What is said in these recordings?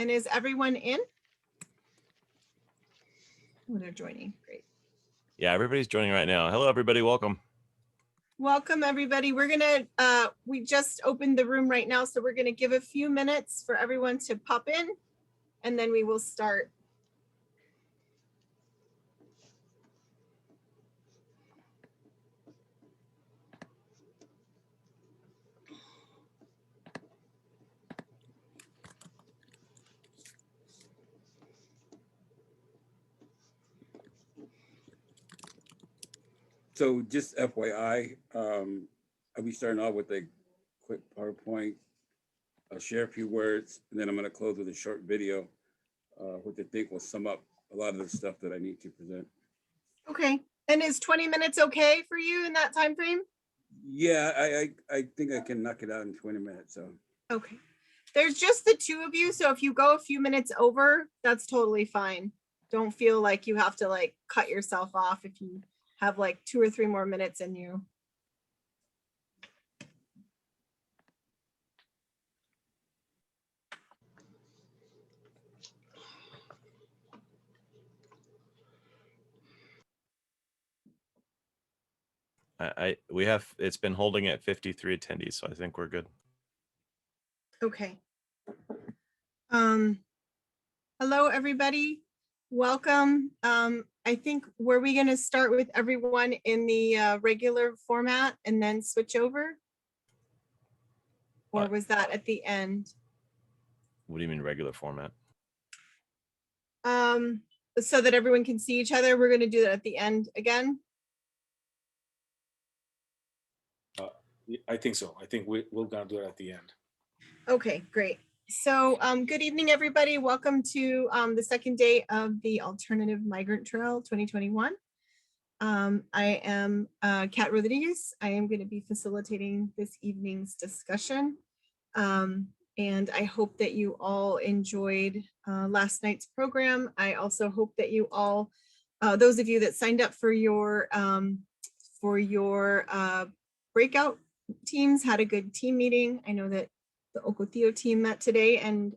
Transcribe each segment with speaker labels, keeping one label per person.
Speaker 1: And is everyone in? Oh, they're joining. Great.
Speaker 2: Yeah, everybody's joining right now. Hello, everybody. Welcome.
Speaker 1: Welcome, everybody. We're gonna, we just opened the room right now, so we're gonna give a few minutes for everyone to pop in, and then we will start.
Speaker 3: So just FYI, I'll be starting off with a quick PowerPoint. I'll share a few words, and then I'm going to close with a short video, which I think will sum up a lot of the stuff that I need to present.
Speaker 1: Okay. And is 20 minutes okay for you in that time frame?
Speaker 3: Yeah, I think I can knock it out in 20 minutes. So.
Speaker 1: Okay. There's just the two of you, so if you go a few minutes over, that's totally fine. Don't feel like you have to like cut yourself off if you have like 2 or 3 more minutes in you.
Speaker 2: It's been holding at 53 attendees, so I think we're good.
Speaker 1: Okay. Hello, everybody. Welcome. I think, were we going to start with everyone in the regular format and then switch over? Or was that at the end?
Speaker 2: What do you mean regular format?
Speaker 1: So that everyone can see each other. We're going to do that at the end again.
Speaker 4: I think so. I think we're going to do it at the end.
Speaker 1: Okay, great. So good evening, everybody. Welcome to the second day of the Alternative Migrant Trail 2021. I am Kat Rodriguez. I am going to be facilitating this evening's discussion. And I hope that you all enjoyed last night's program. I also hope that you all, those of you that signed up for your breakout teams, had a good team meeting. I know that the Ocotillo team met today and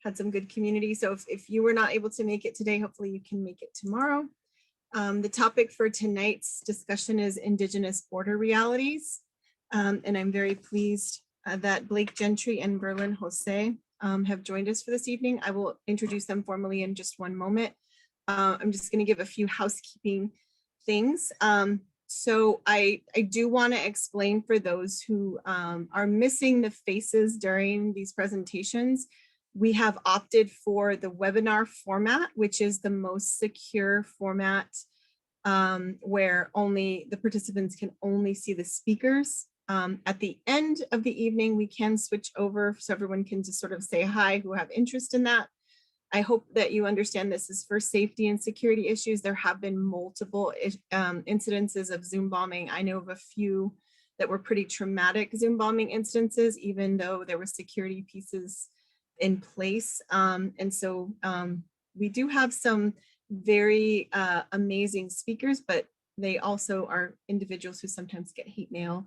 Speaker 1: had some good community. So if you were not able to make it today, hopefully you can make it tomorrow. The topic for tonight's discussion is Indigenous border realities. And I'm very pleased that Blake Gentry and Berlin Jose have joined us for this evening. I will introduce them formally in just one moment. I'm just going to give a few housekeeping things. So I do want to explain for those who are missing the faces during these presentations. We have opted for the webinar format, which is the most secure format where only the participants can only see the speakers. At the end of the evening, we can switch over so everyone can just sort of say hi who have interest in that. I hope that you understand this is for safety and security issues. There have been multiple incidences of Zoom bombing. I know of a few that were pretty traumatic Zoom bombing instances, even though there were security pieces in place. And so we do have some very amazing speakers, but they also are individuals who sometimes get hate mail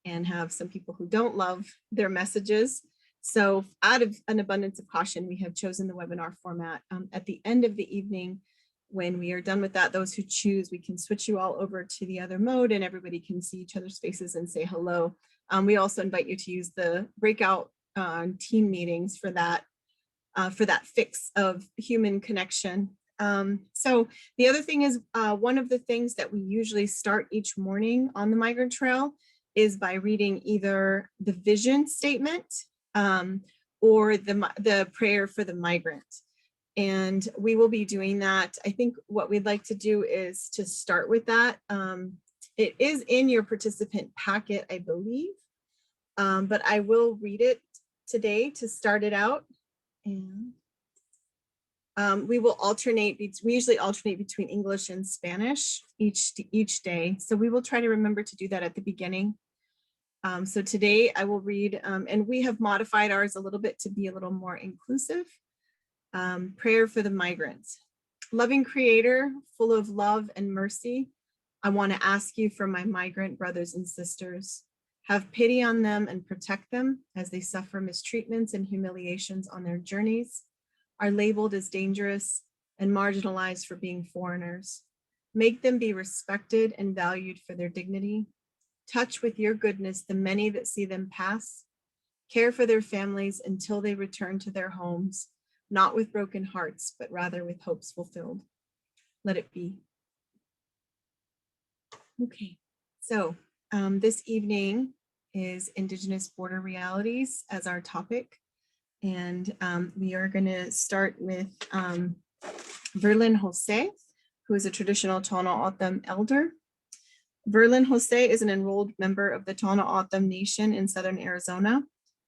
Speaker 1: and have some people who don't love their messages. So out of an abundance of caution, we have chosen the webinar format. At the end of the evening, when we are done with that, those who choose, we can switch you all over to the other mode and everybody can see each other's faces and say hello. We also invite you to use the breakout team meetings for that fix of human connection. So the other thing is one of the things that we usually start each morning on the Migrant Trail is by reading either the vision statement or the prayer for the migrant. And we will be doing that. I think what we'd like to do is to start with that. It is in your participant packet, I believe, but I will read it today to start it out. And we will alternate, we usually alternate between English and Spanish each day. So we will try to remember to do that at the beginning. So today I will read, and we have modified ours a little bit to be a little more inclusive. Prayer for the migrants. Loving Creator, full of love and mercy, I want to ask you for my migrant brothers and sisters. Have pity on them and protect them as they suffer mistreatments and humiliations on their journeys. are labeled as dangerous and marginalized for being foreigners. Make them be respected and valued for their dignity. Touch with your goodness the many that see them pass. Care for their families until they return to their homes, not with broken hearts, but rather with hopes fulfilled. Let it be. Okay, so this evening is Indigenous Border Realities as our topic. And we are going to start with Verlin Jose, who is a traditional Tohono O'odham elder. Verlin Jose is an enrolled member of the Tohono O'odham Nation in Southern Arizona.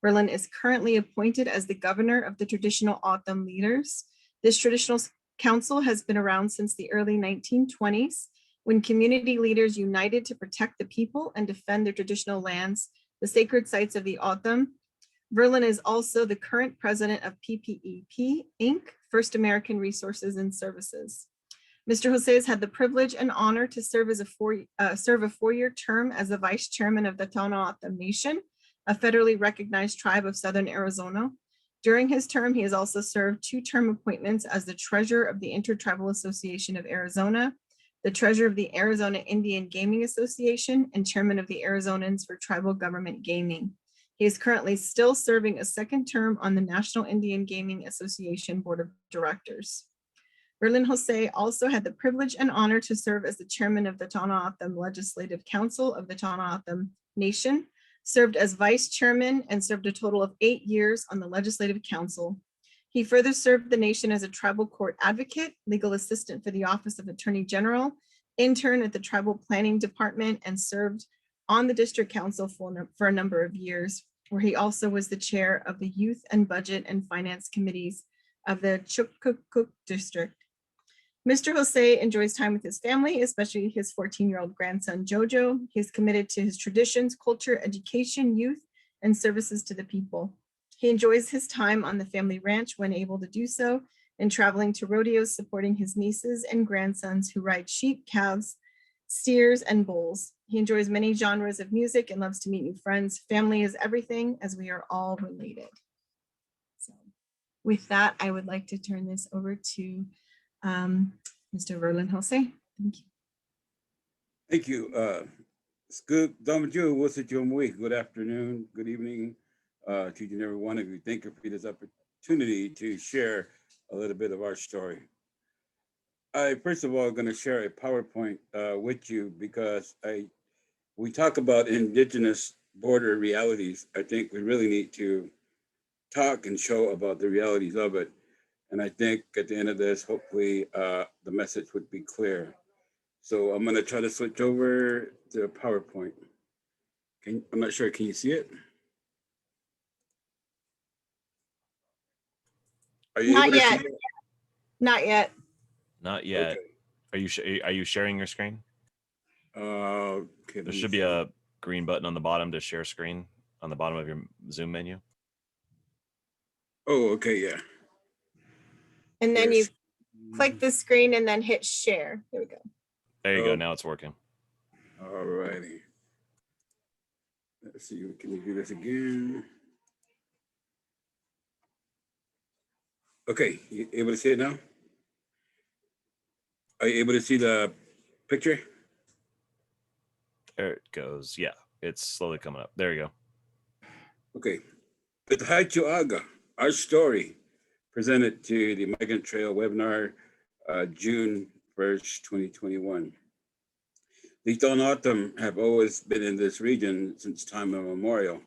Speaker 1: Verlin is currently appointed as the governor of the traditional O'odham leaders. This traditional council has been around since the early 1920s, when community leaders united to protect the people and defend their traditional lands, the sacred sites of the O'odham. Verlin is also the current president of PPEP, Inc., First American Resources and Services. Mr. Jose has had the privilege and honor to serve a four-year term as the vice chairman of the Tohono O'odham Nation, a federally recognized tribe of Southern Arizona. During his term, he has also served 2-term appointments as the treasurer of the Intertribal Association of Arizona, the treasurer of the Arizona Indian Gaming Association, and chairman of the Arizonans for Tribal Government Gaming. He is currently still serving a 2nd term on the National Indian Gaming Association Board of Directors. Verlin Jose also had the privilege and honor to serve as the chairman of the Tohono O'odham Legislative Council of the Tohono O'odham Nation, served as vice chairman, and served a total of 8 years on the Legislative Council. He further served the nation as a tribal court advocate, legal assistant for the Office of Attorney General, intern at the Tribal Planning Department, and served on the District Council for a number of years, where he also was the chair of the Youth and Budget and Finance Committees of the Chukukuk District. Mr. Jose enjoys time with his family, especially his 14-year-old grandson, Jojo. He is committed to his traditions, culture, education, youth, and services to the people. He enjoys his time on the family ranch when able to do so, and traveling to rodeos, supporting his nieces and grandsons who ride sheep, calves, steers, and bulls. He enjoys many genres of music and loves to meet new friends. Family is everything, as we are all related. So with that, I would like to turn this over to Mr. Verlin Jose. Thank you.
Speaker 3: Thank you. Good afternoon, good evening to each and every one of you. Thank you for this opportunity to share a little bit of our story. I first of all going to share a PowerPoint with you because we talk about Indigenous border realities. I think we really need to talk and show about the realities of it. And I think at the end of this, hopefully the message would be clear. So I'm gonna try to switch over to PowerPoint. I'm not sure, can you see it? Are you
Speaker 1: Not
Speaker 3: able to
Speaker 1: yet.
Speaker 3: see it?
Speaker 1: Not yet.
Speaker 2: Not yet.
Speaker 3: Okay.
Speaker 2: Are you sharing your screen?
Speaker 3: Okay,
Speaker 2: There should be a green button on the bottom to share screen on the bottom of your Zoom menu.
Speaker 3: Oh, okay, yeah.
Speaker 1: And then you
Speaker 3: Yes.
Speaker 1: click the screen and then hit share. There we go.
Speaker 2: There you go.
Speaker 3: Oh.
Speaker 2: Now it's working.
Speaker 3: All righty. Let's see, can we do this again? Okay, you able to see it now? Are you able to see the picture?
Speaker 2: There it goes. Yeah, it's slowly coming up. There you go.
Speaker 3: Okay. With Haichuaga, our story, presented to the Migrant Trail webinar, June 1st, 2021. The Tohono O'odham have always been in this region since time immemorial.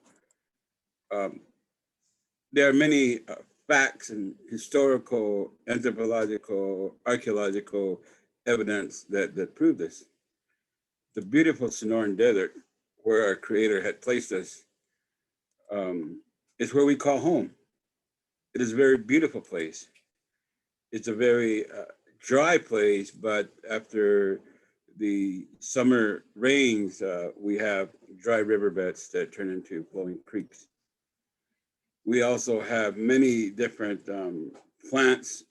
Speaker 3: There are many facts and historical, anthropological, archaeological evidence that prove this. The beautiful Sonoran Desert, where our creator had placed us, is where we call home. It is a very beautiful place. It's a very dry place, but after the summer rains, we have dry riverbeds that turn into flowing creeks. We also have many different plants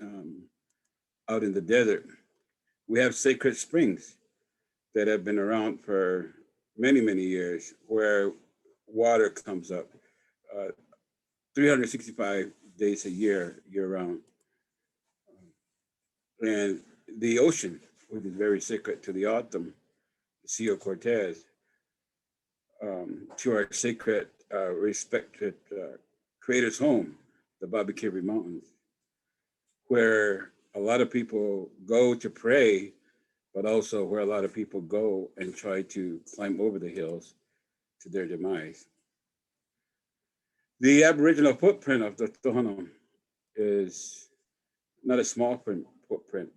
Speaker 3: out in the desert. We have sacred springs that have been around for many, many years, where water comes up 365 days a year, year round. And the ocean, which is very sacred to the Autumn, the Sea of Cortez, to our sacred, respected creator's home, the Bobby Cabri Mountains, where a lot of people go to pray, but also where a lot of people go and try to climb over the hills to their demise. The Aboriginal footprint of the Tohono is not a small footprint.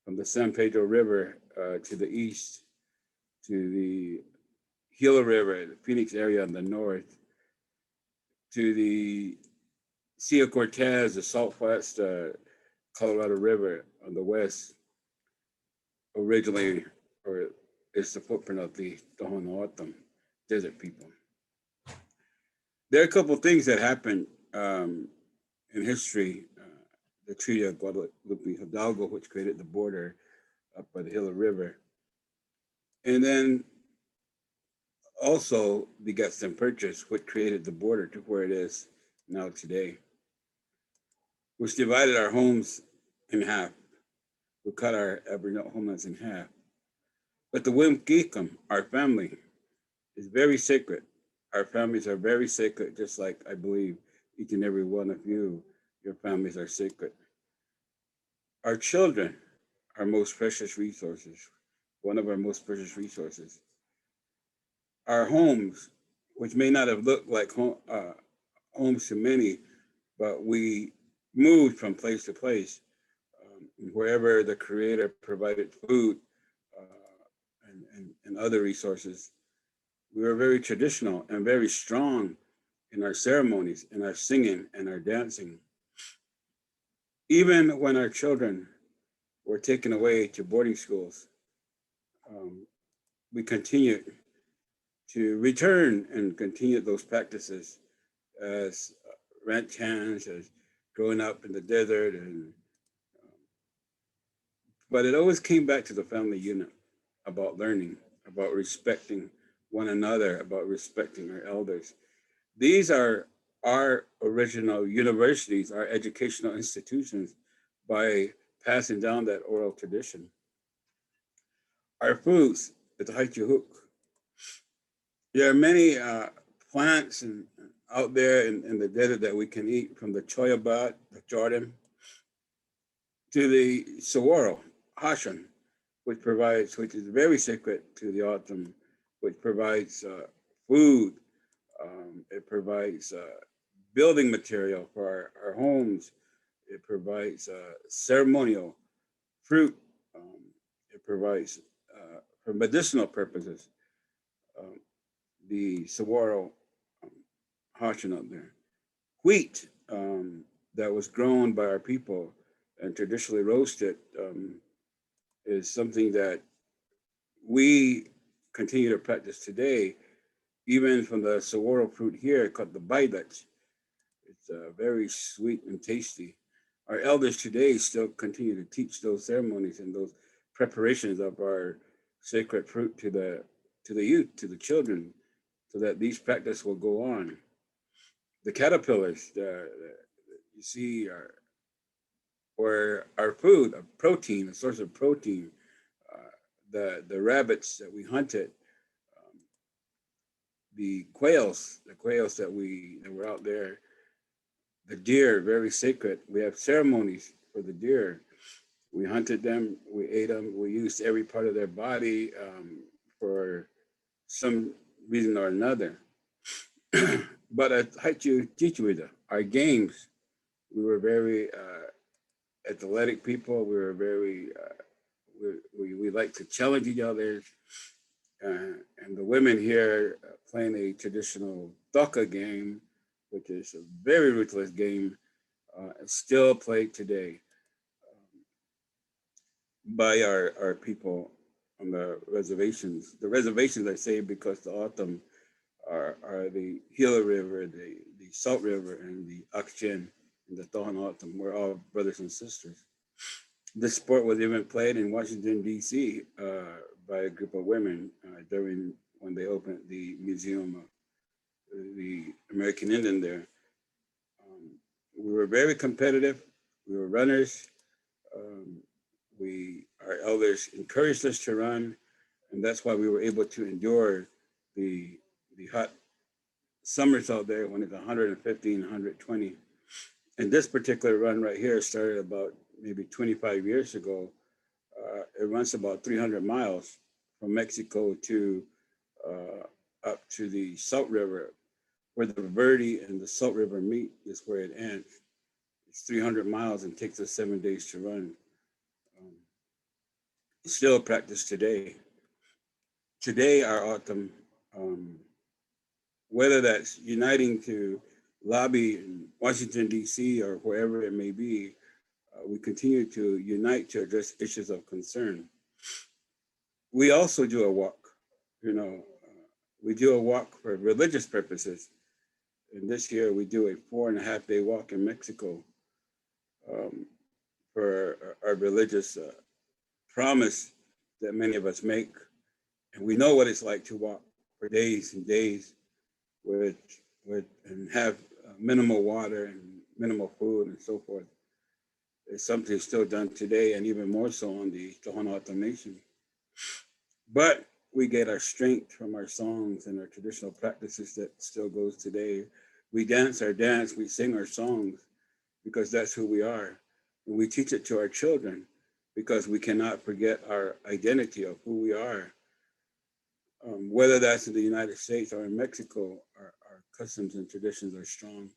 Speaker 3: From the San Pedro River to the east, to the Gila River, the Phoenix area in the north, to the Sea of Cortez, the Southwest Colorado River on the west, originally, or is the footprint of the Tohono O'odham desert people. There are a couple of things that happened in history. The Treaty of Guadalupe Hidalgo, which created the border up by the Gila River. And then also the Gadsden Purchase, which created the border to where it is now today, which divided our homes in half. We cut our Aboriginal homelands in half. But the Wimkikam, our family, is very sacred. Our families are very sacred, just like I believe each and every one of you, your families are sacred. Our children, our most precious resources, one of our most precious resources. Our homes, which may not have looked like homes to many, but we moved from place to place. Wherever the Creator provided food and other resources, we were very traditional and very strong in our ceremonies, in our singing and our dancing. Even when our children were taken away to boarding schools, we continued to return and continue those practices as ranch hands, as growing up in the desert, and but it always came back to the family unit, about learning, about respecting one another, about respecting our elders. These are our original universities, our educational institutions, by passing down that oral tradition. Our foods, the Haichuhuk. There are many plants out there in the desert that we can eat, from the choyabat, the Jordan, to the saguaro, hashan, which is very sacred to the Autumn, which provides food. It provides building material for our homes. It provides ceremonial fruit. It provides for medicinal purposes. The saguaro hashan out there. Wheat that was grown by our people and traditionally roasted is something that we continue to practice today, even from the saguaro fruit here called the baidach. It's very sweet and tasty. Our elders today still continue to teach those ceremonies and those preparations of our sacred fruit to the youth, to the children, so that these practices will go on. The caterpillars you see or our food, a protein, a source of protein. The rabbits that we hunted, the quails that were out there, the deer, very sacred. We have ceremonies for the deer. We hunted them, we ate them, we used every part of their body for some reason or another. But at Haichu Chichuida, our games, we were very athletic people. We were very, we like to challenge each other. And the women here playing a traditional doka game, which is a very ruthless game, still played today by our people on the reservations. The reservations, I say, because the Autumn are the Gila River, the Salt River, and the Akchin, and the Tohono O'odham. We're all brothers and sisters. This sport was even played in Washington, D.C. By a group of women during when they opened the Museum of the American Indian there. We were very competitive. We were runners. Our elders encouraged us to run, and that's why we were able to endure the hot summers out there when it's 115, 120. And this particular run right here started about maybe 25 years ago. It runs about 300 miles from Mexico to up to the Salt River, where the Verde and the Salt River meet is where it ends. It's 300 miles and takes us 7 days to run. Still practiced today. Today, our autumn, whether that's uniting to lobby in Washington, D.C. or wherever it may be, we continue to unite to address issues of concern. We also do a walk, we do a walk for religious purposes. And this year we do a 4.5-day walk in Mexico for our religious promise that many of us make. And we know what it's like to walk for days and days and have minimal water and minimal food and so forth. It's something still done today, and even more so on the Tohono O'odham Nation. But we get our strength from our songs and our traditional practices that still goes today. We dance our dance, we sing our songs because that's who we are. And we teach it to our children because we cannot forget our identity of who we are. Whether that's in the United States or in Mexico, our customs and traditions are strong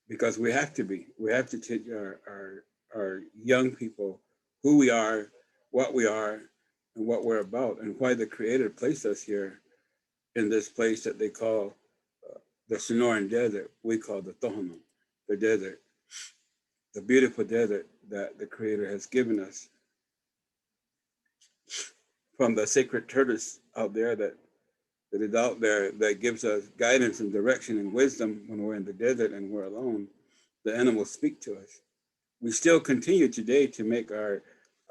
Speaker 3: because we have to be. We have to teach our young people who we are, what we are, and what we're about, and why the Creator placed us here in this place that they call the Sonoran Desert. We call the Tohono, the desert, the beautiful desert that the Creator has given us. From the sacred tortoise out there that is out there that gives us guidance and direction and wisdom when we're in the desert and we're alone, the animals speak to us. We still continue today to make our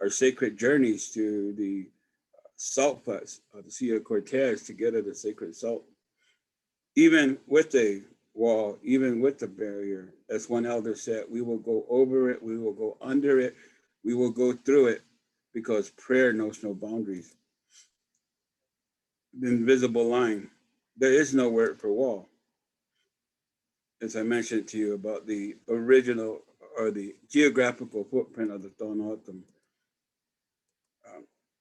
Speaker 3: sacred journeys to the salt flats of the Sea of Cortez to get at the sacred salt. Even with the wall, even with the barrier, as one elder said, we will go over it, we will go under it, we will go through it, because prayer knows no boundaries. The invisible line, there is no word for wall. As I mentioned to you about the original or the geographical footprint of the Tohono O'odham,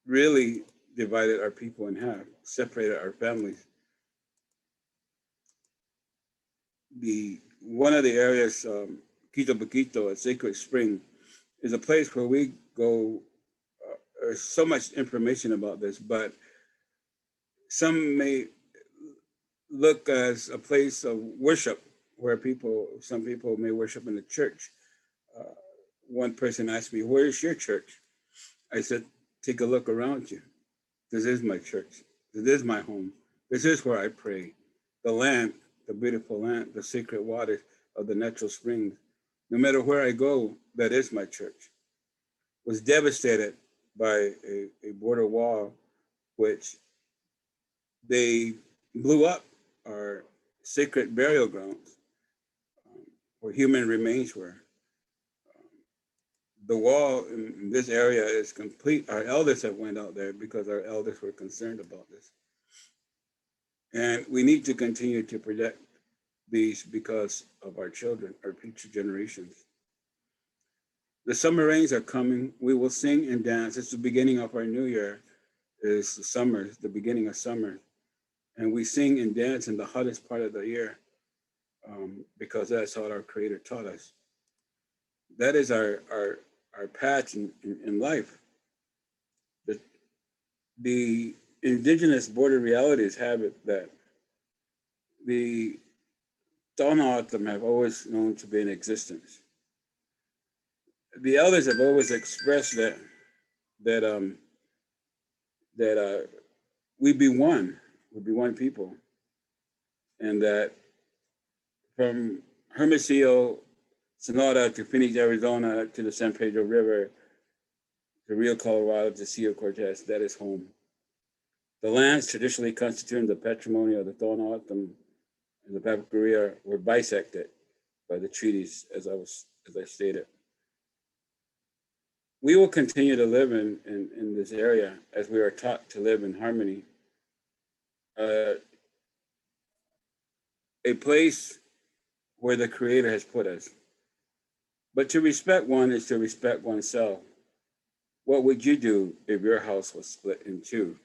Speaker 3: really divided our people in half, separated our families. One of the areas, Quito Baquito, a sacred spring, is a place where we go. There's so much information about this, but some may look as a place of worship where some people may worship in the church. One person asked me, "Where is your church?" I said, "Take a look around you. This is my church. This is my home. This is where I pray. The land, the beautiful land, the sacred waters of the natural springs. No matter where I go, that is my church." Was devastated by a border wall, which they blew up our sacred burial grounds where human remains were. The wall in this area is complete. Our elders have went out there because our elders were concerned about this. And we need to continue to protect these because of our children, our future generations. The summer rains are coming. We will sing and dance. It's the beginning of our new year. It's the summer, the beginning of summer. And we sing and dance in the hottest part of the year because that's how our Creator taught us. That is our path in life. The indigenous border realities have it that the Tohono O'odham have always known to be in existence. The elders have always expressed that we be one people, and that from Hermosillo, Sonora to Phoenix, Arizona, to the San Pedro River, to Rio Colorado, to Sea of Cortez, that is home. The lands traditionally constituting the patrimony of the Tohono O'odham and the Papakuria were bisected by the treaties, as I stated. we will continue to live in this area as we are taught to live in harmony. A place where the Creator has put us. But to respect one is to respect oneself. What would you do if your house was split in two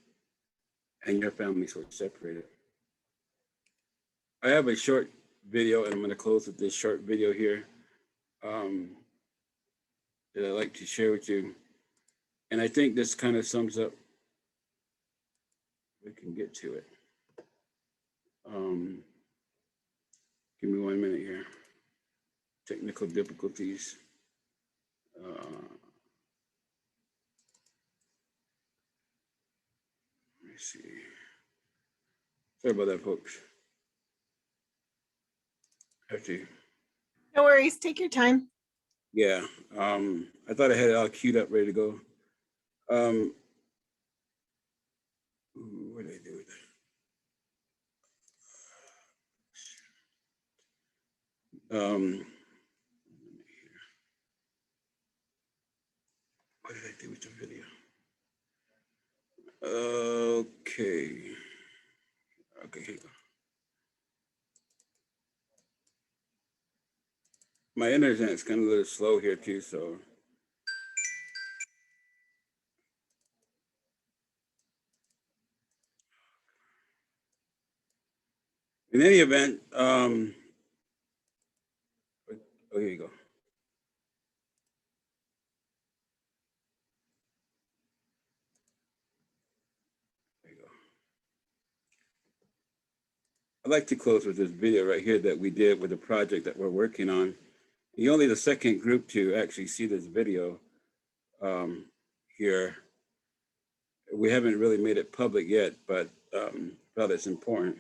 Speaker 3: and your families were separated? I have a short video, and I'm going to close with this short video here that I'd like to share with you. And I think this kind of sums up, we can get to it. Give me 1 minute here. Technical difficulties. Let me see. Sorry about that, folks. Have to.
Speaker 1: No worries. Take your time.
Speaker 3: Yeah. I thought I had it all queued up, ready to go. What did I do with it? What did I do with the video? Okay. Okay, here you go. My internet's kind of a little slow here too, so. In any event, oh, here you go. There you go. I'd like to close with this video right here that we did with the project that we're working on. You're only the second group to actually see this video here. We haven't really made it public yet, but felt it's important.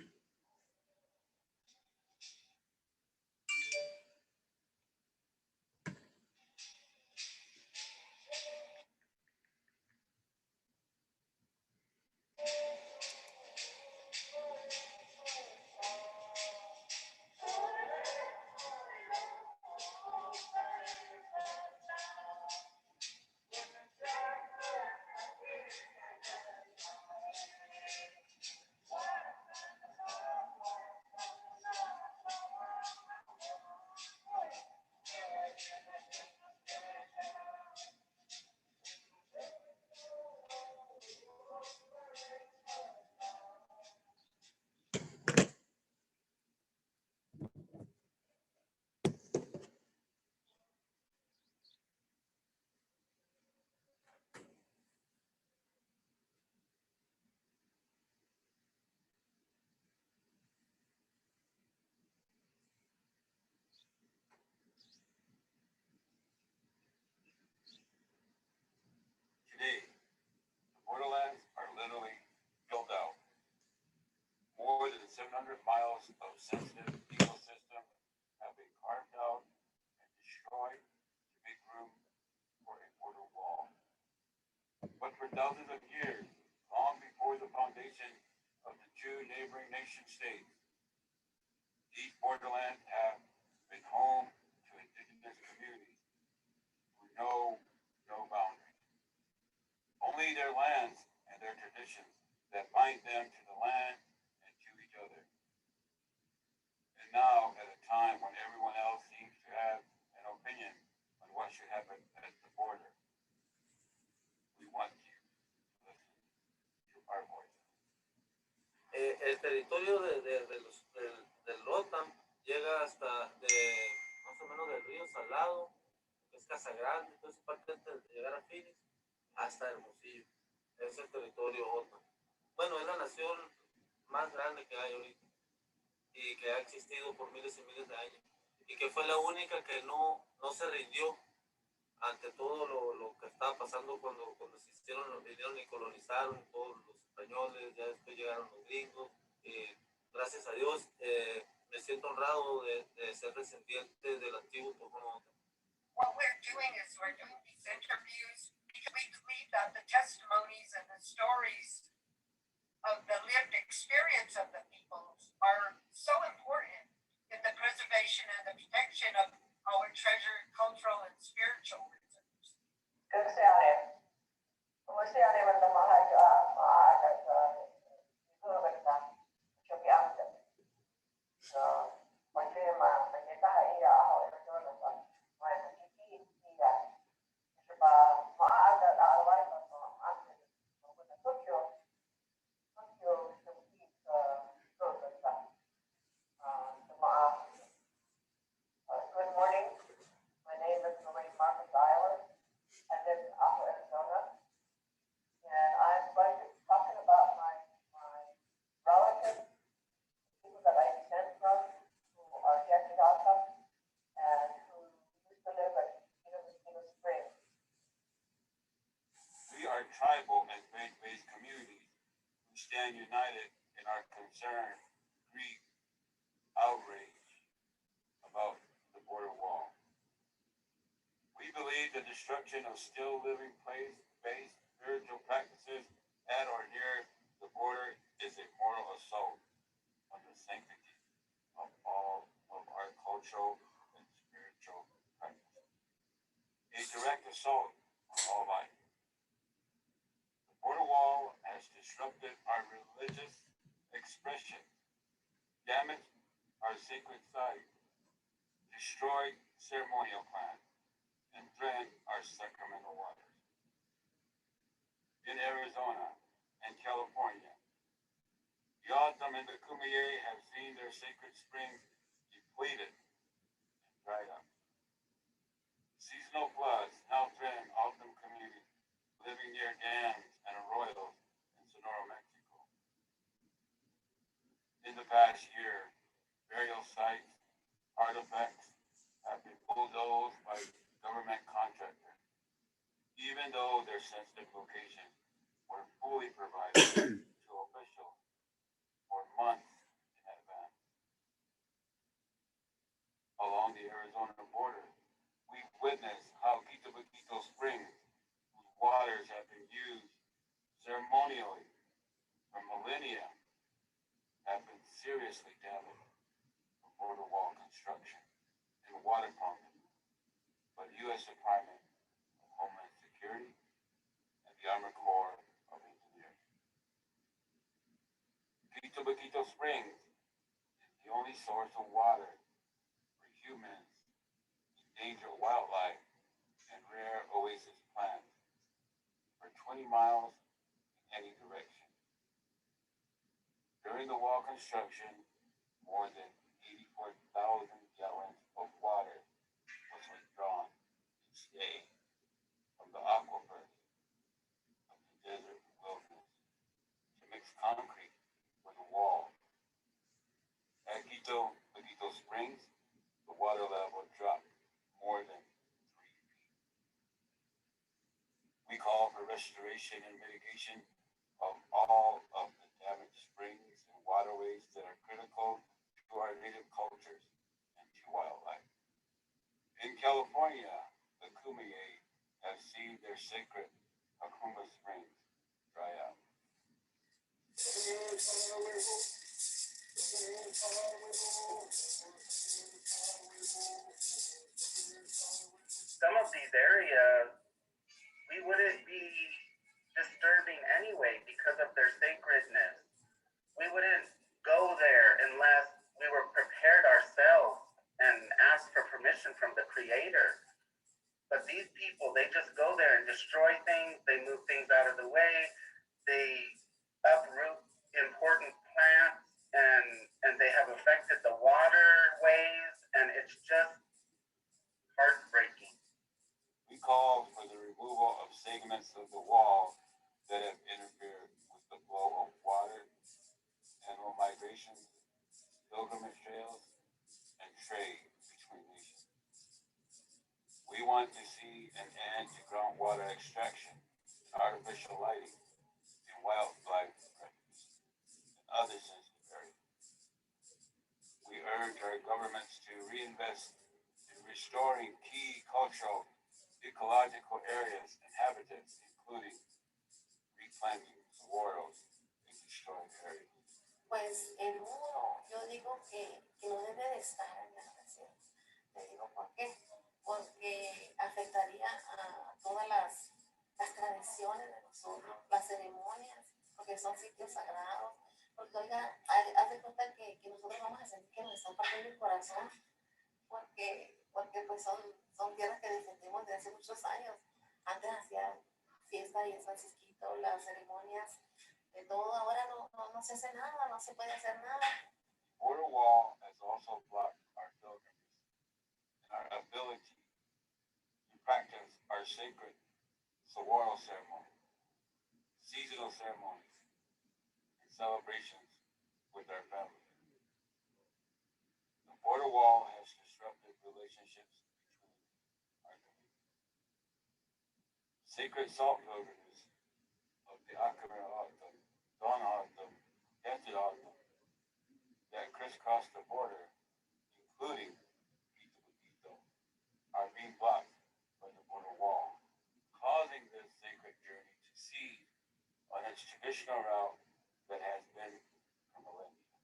Speaker 3: Today, the borderlands are literally built out. More than 700 miles of sensitive ecosystem have been carved out and destroyed to make room for a border wall. But for thousands of years, long before the foundation of the two neighboring nation states, these borderlands have been home to indigenous communities who know no boundaries. Only their lands and their traditions that bind them to the land and to each other. And now, at a time when everyone else seems to have an opinion on what should happen at the border, we want you to listen to our voice.
Speaker 5: El territorio del Rotam llega hasta más o menos del río Salado, que es Casa Grande, entonces parte de llegar a Phoenix hasta Hermosillo. Es el territorio Rotam. Bueno, es la nación más grande que hay ahorita y que ha existido por miles y miles de años y que fue la única que no se rindió ante todo lo que estaba pasando cuando vinieron y colonizaron todos los españoles, ya después llegaron los gringos. Gracias a Dios me siento honrado de ser descendiente del antiguo Tojono.
Speaker 6: What we're doing is we're doing these interviews because we believe that the testimonies and the stories of the lived experience of the peoples are so important in the preservation and the protection of our treasured cultural and spiritual reserves.
Speaker 7: Good
Speaker 3: concern, grief, outrage about the border wall. We believe the destruction of still living place-based spiritual practices at or near the border is a mortal assault on the sanctity of all of our cultural and spiritual practices. A direct assault on all life. The border wall has disrupted our religious expression, damaged our sacred site, destroyed ceremonial plants, and threatened our sacramental waters. In Arizona and California, the O'odham and the Kumeyaay have seen their sacred springs depleted and dried up. Seasonal floods now threaten O'odham communities living near dams and arroyos in Sonora, Mexico. In the past year, burial sites, artifacts have been bulldozed by government contractors, even though their sensitive locations were fully provided to officials for months in advance. Along the Arizona border, we've witnessed how Quito Springs, whose waters have been used ceremonially for millennia, have been seriously damaged from border wall construction and water pumping by the U.S. Department of Homeland Security and the Army Corps of Engineers. Quito Springs is the only source of water for humans, endangered wildlife, and rare oasis plants for 20 miles in any direction. During the wall construction, more than 84,000 gallons of water was withdrawn each day from the aquifers of the desert wilderness to mix concrete for the wall. At Quito Springs, the water level dropped more than 3 feet. We call for restoration and mitigation of all of the damaged springs and waterways that are critical to our native cultures and to wildlife. In California, the Kumeyaay have seen their sacred Akuma Springs dry up.
Speaker 5: Some of these areas we wouldn't be disturbing anyway because of their sacredness. We wouldn't go there unless we were prepared ourselves and asked for permission from the Creator. But these people, they just go there and destroy things, they move things out of the way, they uproot important plants, and they have affected the waterways, and it's just heartbreaking.
Speaker 3: We call for the removal of segments of the wall that have interfered with the flow of water, animal migration, pilgrimage trails, and trade between nations. We want to see an end to groundwater extraction, artificial lighting, and wildlife practices, and other sensitive areas. We urge our governments to reinvest in restoring key cultural, ecological areas and habitats, including replanting saguaros in destroyed areas.
Speaker 7: Pues el muro, yo digo que no debe de estar en la nación. Te digo por qué. Porque afectaría a todas las tradiciones de nosotros, las ceremonias, porque son sitios sagrados. Porque, oiga, haz de cuenta que nosotros vamos a sentir que nos están partiendo el corazón, porque pues son tierras que defendemos desde hace muchos años. Antes hacían fiesta y en Francisquito, las ceremonias, de todo. Ahora no se hace nada, no se puede hacer nada.
Speaker 3: Border wall has also blocked our pilgrims and our ability to practice our sacred saguaro ceremony, seasonal ceremonies, and celebrations with our families. The border wall has disrupted relationships between our communities. Sacred salt pilgrimages of the Akira O'odham, Dawn O'odham, Desert O'odham, crisscross the border, including Quito, are being blocked by the border wall, causing this sacred journey to cease on its traditional route that has been for millennia.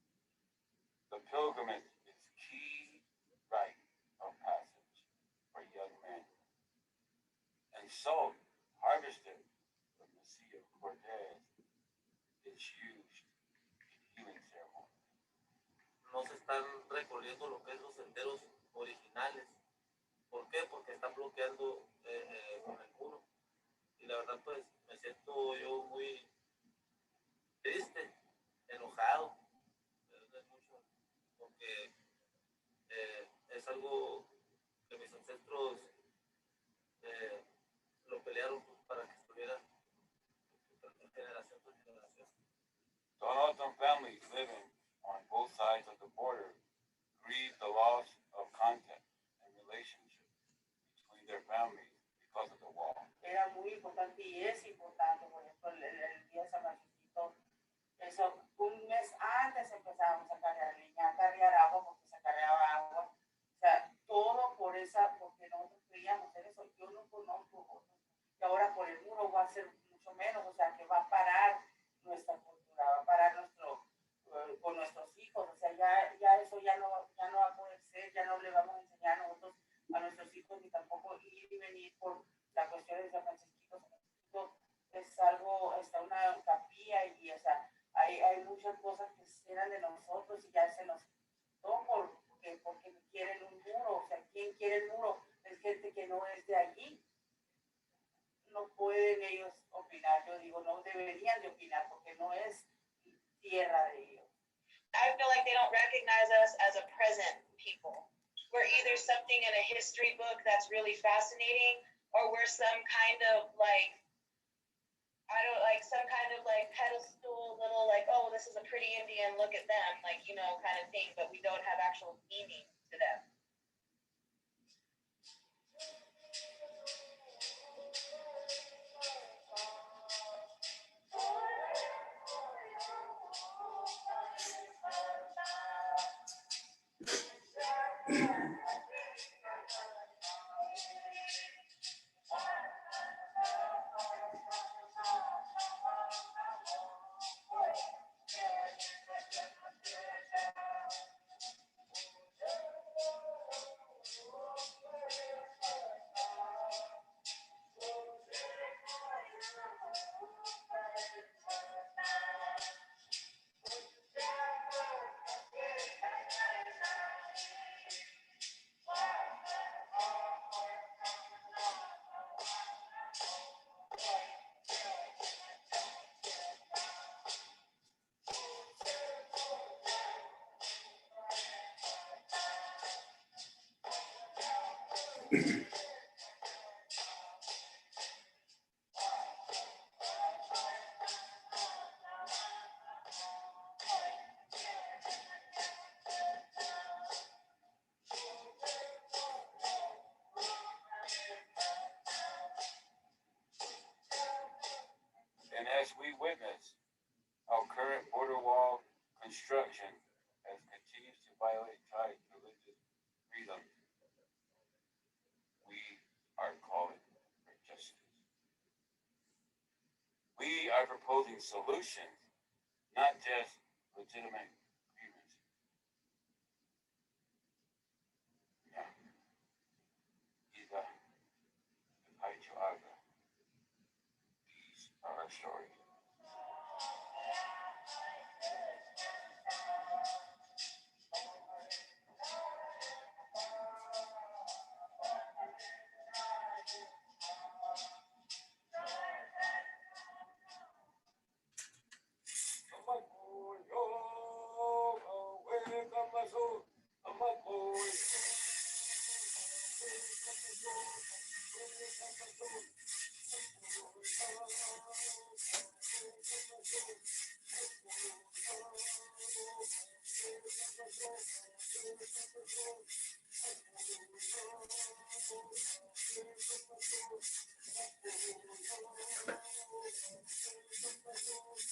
Speaker 3: The pilgrimage is key rite of passage for young men, and salt harvested from the Sea of Cortez is used in healing ceremonies.
Speaker 5: No se están recorriendo lo que es los senderos originales. ¿Por qué? Porque están bloqueando con el muro. Y la verdad, pues, me siento yo muy triste, enojado, es mucho, porque es algo que mis ancestros lo pelearon para que estuviera de generación tras generación.
Speaker 3: Tohono families living on both sides of the border grieve the loss of contact and relationship between their families because of the wall.
Speaker 7: Era muy importante y es importante, por ejemplo, el día de San Francisco, eso, un mes antes empezábamos a cargar leña, a cargar agua, porque se cargaba agua, o sea, todo por esa, porque nosotros creíamos en eso. Yo no conozco otros, y ahora por el muro va a ser mucho menos, o sea, que va a parar nuestra cultura, va a parar con nuestros hijos, o sea, ya eso ya no va a poder ser, ya no le vamos a enseñar nosotros a nuestros hijos, ni tampoco ir y venir por la cuestión de San Francisco. Es algo, está una capilla y, o sea, hay muchas cosas que eran de nosotros y ya se nos quitó porque quieren un muro. O sea, ¿quién quiere el muro? Es gente que no es de allí. No pueden ellos opinar. Yo digo, no deberían de opinar porque no es tierra de ellos.
Speaker 8: I feel like they don't recognize us as a present people. We're either something in a history book that's really fascinating, or we're some kind of like, some kind of like pedestal little like, oh, this is a pretty Indian, look at them, like, you know, kind of thing, but we don't have actual meaning to them.
Speaker 3: And as we witness how current border wall construction has continues to violate tribes' religious freedom, we are calling for justice. We are proposing solutions, not just legitimate grievances. Yeah. Ida, Haichuaga. These are our stories.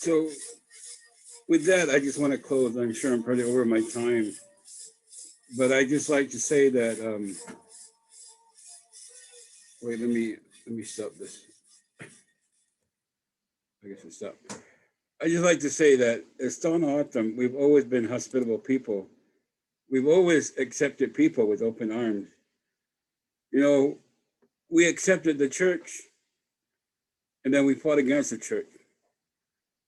Speaker 3: So with that, I just want to close. I'm sure I'm probably over my time, but I just like to say that. Wait, let me stop this. I guess it's up. I just like to say that at Stone Autumn, we've always been hospitable people. We've always accepted people with open arms. You know, we accepted the church, and then we fought against the church.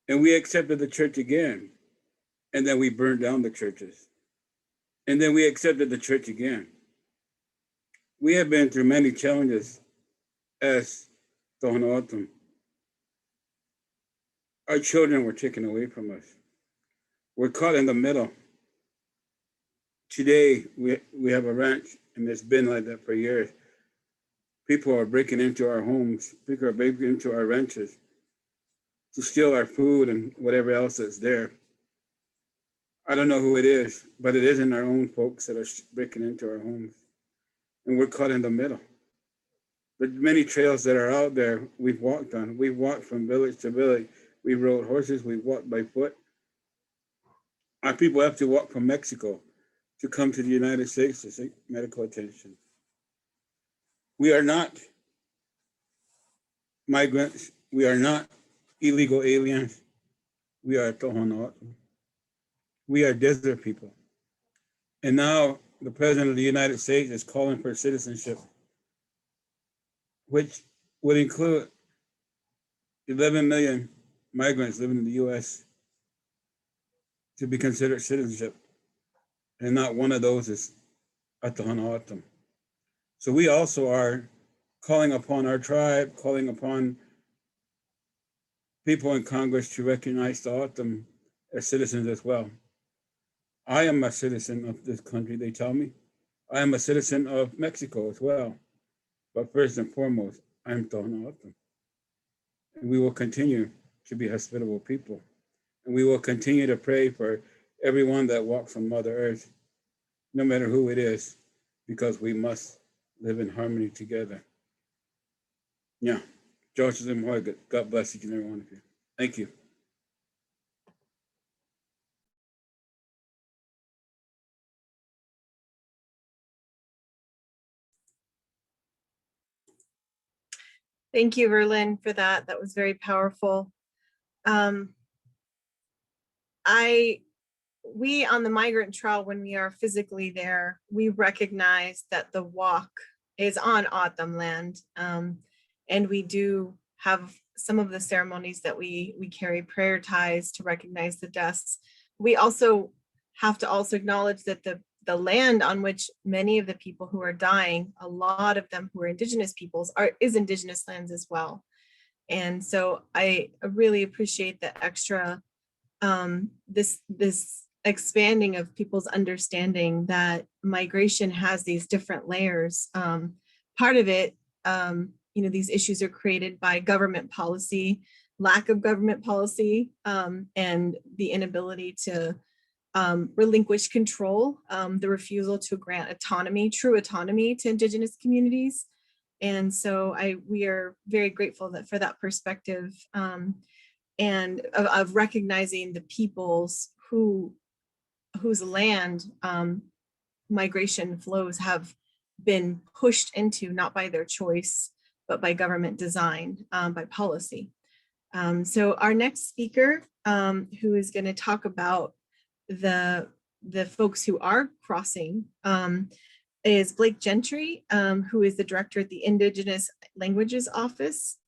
Speaker 3: And we accepted the church again, and then we burned down the churches. And then we accepted the church again. We have been through many challenges as Stone Autumn. Our children were taken away from us. We're caught in the middle. Today, we have a ranch, and it's been like that for years. People are breaking into our homes. People are breaking into our ranches to steal our food and whatever else that's there. I don't know who it is, but it isn't our own folks that are breaking into our homes. And we're caught in the middle. The many trails that are out there, we've walked on. We've walked from village to village. We rode horses. We walked by foot. Our people have to walk from Mexico to come to the United States to seek medical attention. We are not migrants. We are not illegal aliens. We are Tohono. We are desert people. And now the President of the United States is calling for citizenship, which would include 11 million migrants living in the US to be considered citizenship. And not one of those is at the Tohono. So we also are calling upon our tribe, calling upon people in Congress to recognize the O'odham as citizens as well. I am a citizen of this country, they tell me. I am a citizen of Mexico as well. But first and foremost, I'm Tohono O'odham. And we will continue to be hospitable people. And we will continue to pray for everyone that walks on Mother Earth, no matter who it is, because we must live in harmony together. Yeah, George Zimhoy, God bless each and every one of you. Thank you.
Speaker 1: Thank you, Verlin, for that. That was very powerful. We on the migrant trail, when we are physically there, we recognize that the walk is on O'odham land. And we do have some of the ceremonies that we carry prayer ties to recognize the deaths. We also have to also acknowledge that the land on which many of the people who are dying, a lot of them who are indigenous peoples, is indigenous lands as well. And so I really appreciate the extra this expanding of people's understanding that migration has these different layers. Part of it, these issues are created by government policy, lack of government policy, and the inability to relinquish control, the refusal to grant true autonomy to Indigenous communities. And so we are very grateful for that perspective, and of recognizing the peoples whose land migration flows have been pushed into, not by their choice, but by government design, by policy. So our next speaker, who is going to talk about the folks who are crossing, is Blake Gentry, who is the director at the Indigenous Languages Office.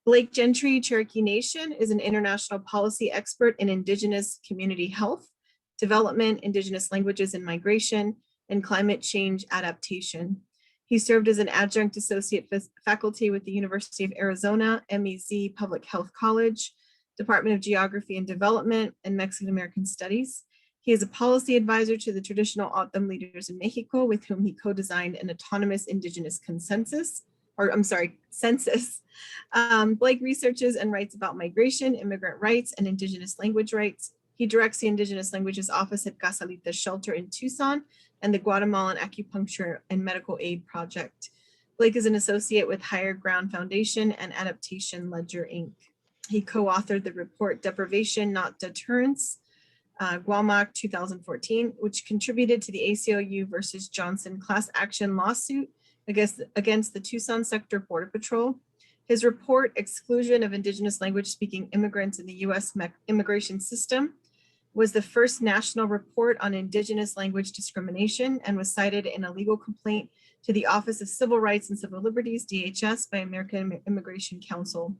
Speaker 1: Blake Gentry, Cherokee Nation, is an international policy expert in Indigenous community health, development, Indigenous languages and migration, and climate change adaptation. He served as an adjunct associate faculty with the University of Arizona, MEZ Public Health College, Department of Geography and Development, and Mexican American Studies. He is a policy advisor to the traditional O'odham leaders in Mexico, with whom he co-designed an autonomous Indigenous census. Blake researches and writes about migration, immigrant rights, and Indigenous language rights. He directs the Indigenous Languages Office at Casalita Shelter in Tucson and the Guatemalan Acupuncture and Medical Aid Project. Blake is an associate with Higher Ground Foundation and Adaptation Ledger, Inc. He co-authored the report Deprivation, Not Deterrence, Guamac 2014, which contributed to the ACLU versus Johnson class action lawsuit against the Tucson Sector Border Patrol. His report, Exclusion of Indigenous Language Speaking Immigrants in the U.S. Immigration System, was the first national report on Indigenous language discrimination and was cited in a legal complaint to the Office of Civil Rights and Civil Liberties, DHS, by American Immigration Council.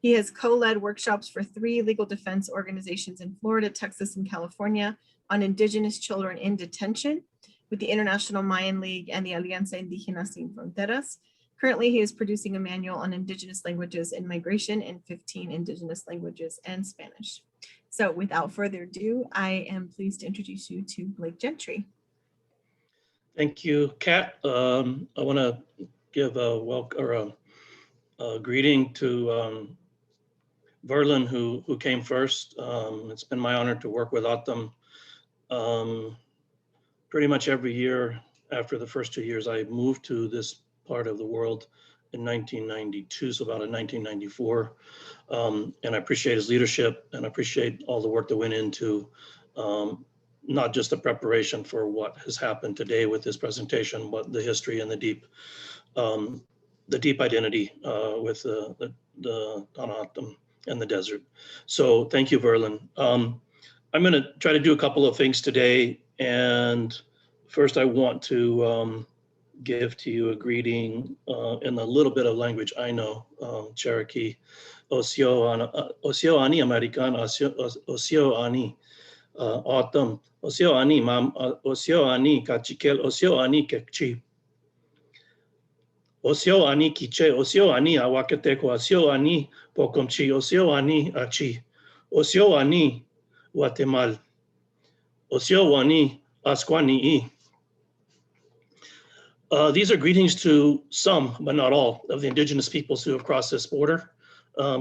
Speaker 1: He has co-led workshops for 3 legal defense organizations in Florida, Texas, and California on Indigenous children in detention with the International Mayan League and the Alianza Indígena Sin Fronteras. Currently, he is producing a manual on Indigenous languages in migration in 15 Indigenous languages and Spanish. So without further ado, I am pleased to introduce you to Blake Gentry.
Speaker 9: Thank you, Kat. I want to give a greeting to Verlin, who came first. It's been my honor to work with Autumn pretty much every year. After the first 2 years, I moved to this part of the world in 1992, so about in 1994. And I appreciate his leadership and I appreciate all the work that went into not just the preparation for what has happened today with this presentation, but the history and the deep identity with the Tanahatam and the desert. So thank you, Verlin. I'm going to try to do a couple of things today. And first, I want to give to you a greeting in a little bit of language I know, Cherokee. Osio ani American, Osio ani Autumn, Osio ani mam, Osio ani kachikel, Osio ani kekchi. Osio ani kiche, Osio ani awakateko, Osio ani pokomchi, Osio ani achi, Osio ani Guatemala, Osio ani asquanii. These are greetings to some, but not all, of the indigenous peoples who have crossed this border,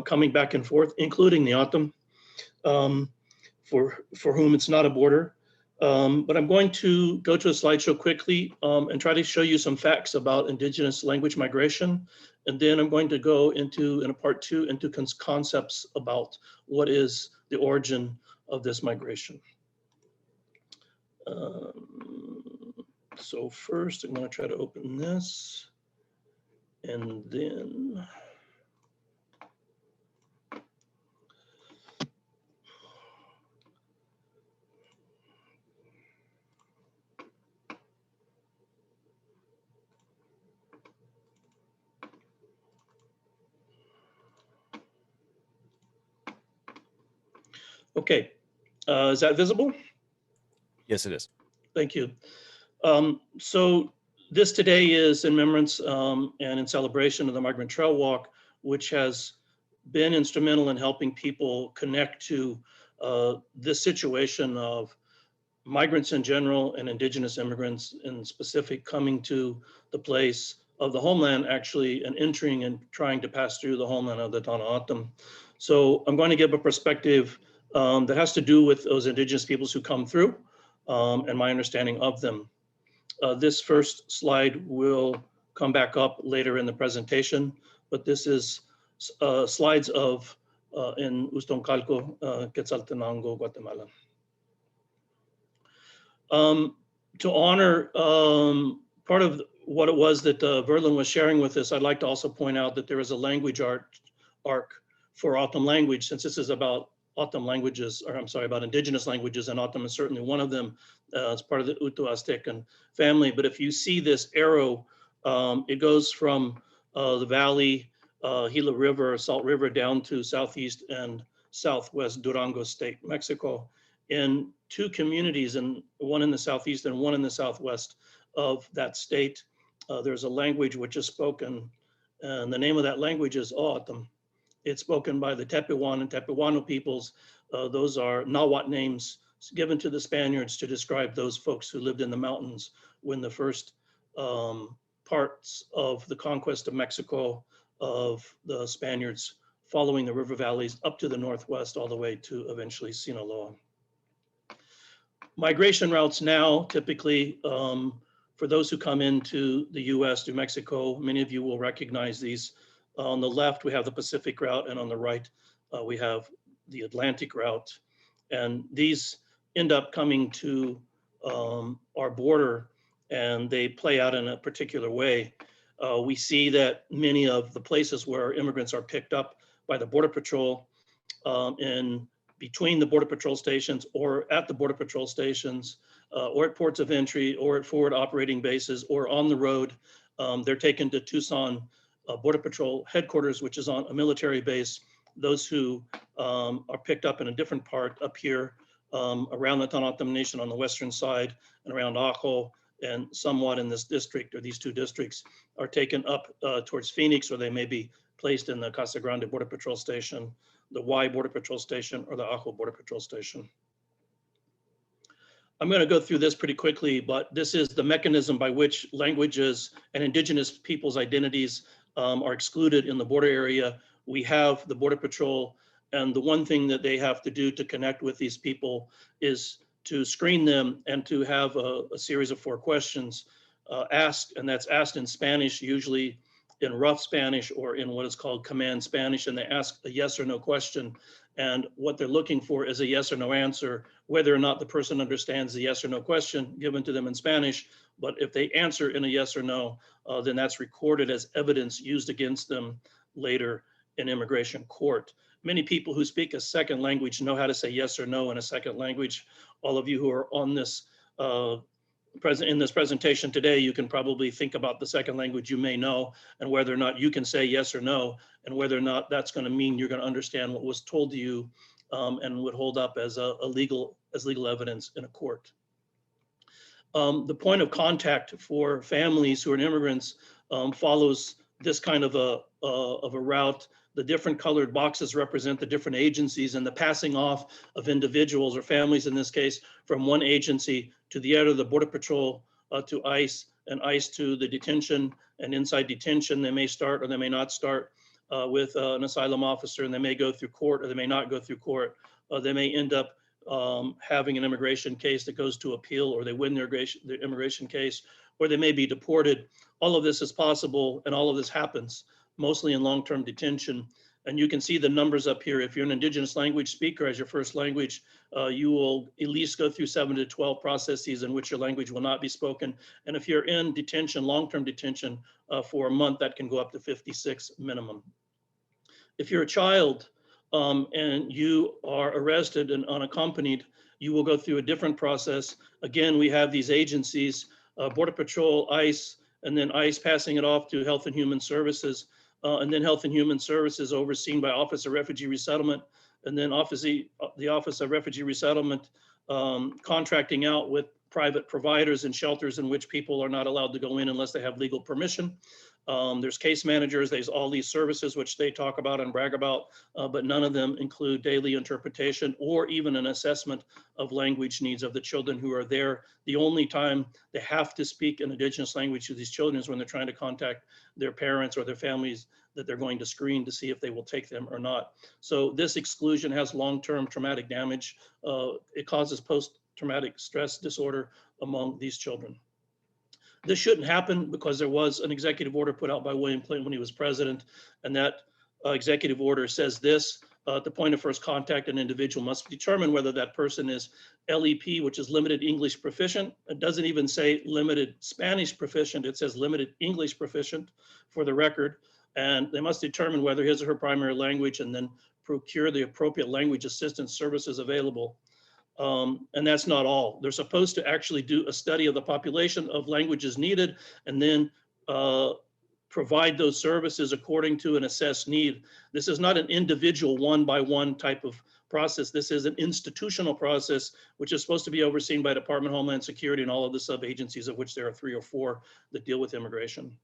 Speaker 9: coming back and forth, including the Autumn, for whom it's not a border. But I'm going to go to a slideshow quickly and try to show you some facts about indigenous language migration. And then I'm going to go into, in a part 2, into concepts about what is the origin of this migration. So first, I'm going to try to open this, and then okay, is that visible?
Speaker 2: Yes, it is.
Speaker 9: Thank you. So this today is in remembrance and in celebration of the Migrant Trail Walk, which has been instrumental in helping people connect to this situation of migrants in general and indigenous immigrants in specific coming to the place of the homeland actually and entering and trying to pass through the homeland of the Tanahatam. So I'm going to give a perspective that has to do with those indigenous peoples who come through and my understanding of them. This first slide will come back up later in the presentation, but this is slides of in Ustoncalco, Quetzaltenango, Guatemala. To honor part of what it was that Verlin was sharing with us, I'd like to also point out that there is a language arc for Autumn language, since this is about Autumn languages, or I'm sorry, about indigenous languages, and Autumn is certainly one of them. It's part of the Utu Aztecan family. But if you see this arrow, it goes from the valley, Gila River, Salt River, down to southeast and southwest Durango State, Mexico, in 2 communities, and one in the southeast and one in the southwest of that state. There's a language which is spoken, and the name of that language is Autumn. It's spoken by the Tepehuan and Tepehuano peoples. Those are Nahuatl names given to the Spaniards to describe those folks who lived in the mountains when the first parts of the conquest of Mexico of the Spaniards following the river valleys up to the northwest all the way to eventually Sinaloa. Migration routes now, typically, for those who come into the US through Mexico, many of you will recognize these. On the left, we have the Pacific route, and on the right, we have the Atlantic route, and these end up coming to our border, and they play out in a particular way. We see that many of the places where immigrants are picked up by the Border Patrol in between the Border Patrol stations or at the Border Patrol stations or at ports of entry or at forward operating bases or on the road. They're taken to Tucson Border Patrol headquarters, which is on a military base. Those who are picked up in a different part up here around the Tohono Nation on the western side and around Ajo and somewhat in this district or these two districts are taken up towards Phoenix, or they may be placed in the Casa Grande Border Patrol Station, the Y Border Patrol Station, or the Ajo Border Patrol Station. I'm going to go through this pretty quickly, but this is the mechanism by which languages and indigenous peoples' identities are excluded in the border area. We have the Border Patrol, and the one thing that they have to do to connect with these people is to screen them and to have a series of 4 questions asked, and that's asked in Spanish, usually in rough Spanish or in what is called command Spanish, and they ask a yes or no question. And what they're looking for is a yes or no answer, whether or not the person understands the yes or no question given to them in Spanish. But if they answer in a yes or no, then that's recorded as evidence used against them later in immigration court. Many people who speak a second language know how to say yes or no in a second language. All of you who are on this in this presentation today, you can probably think about the second language you may know and whether or not you can say yes or no, and whether or not that's going to mean you're going to understand what was told to you and would hold up as legal evidence in a court. The point of contact for families who are immigrants follows this kind of a route. The different colored boxes represent the different agencies and the passing off of individuals or families, in this case, from one agency to the other, the Border Patrol to ICE, and ICE to the detention. And inside detention, they may start or they may not start with an asylum officer, and they may go through court or they may not go through court. They may end up having an immigration case that goes to appeal, or they win their immigration case, or they may be deported. All of this is possible, and all of this happens mostly in long-term detention. And you can see the numbers up here. If you're an indigenous language speaker as your first language, you will at least go through 7 to 12 processes in which your language will not be spoken. And if you're in detention, long-term detention for a month, that can go up to 56 minimum. If you're a child and you are arrested and unaccompanied, you will go through a different process. Again, we have these agencies, Border Patrol, ICE, and then ICE passing it off to Health and Human Services. And then Health and Human Services overseen by Office of Refugee Resettlement, and then the Office of Refugee Resettlement contracting out with private providers and shelters in which people are not allowed to go in unless they have legal permission. There's case managers, there's all these services which they talk about and brag about, but none of them include daily interpretation or even an assessment of language needs of the children who are there. The only time they have to speak an indigenous language to these children is when they're trying to contact their parents or their families that they're going to screen to see if they will take them or not. So this exclusion has long-term traumatic damage. It causes post-traumatic stress disorder among these children. This shouldn't happen because there was an executive order put out by William Clinton when he was president, and that executive order says this: at the point of first contact, an individual must determine whether that person is LEP, which is limited English proficient. It doesn't even say limited Spanish proficient, it says limited English proficient for the record. And they must determine whether his or her primary language and then procure the appropriate language assistance services available. And that's not all. They're supposed to actually do a study of the population of languages needed and then provide those services according to an assessed need. This is not an individual one-by-one type of process. This is an institutional process, which is supposed to be overseen by Department of Homeland Security and all of the sub-agencies, of which there are 3 or 4 that deal with immigration.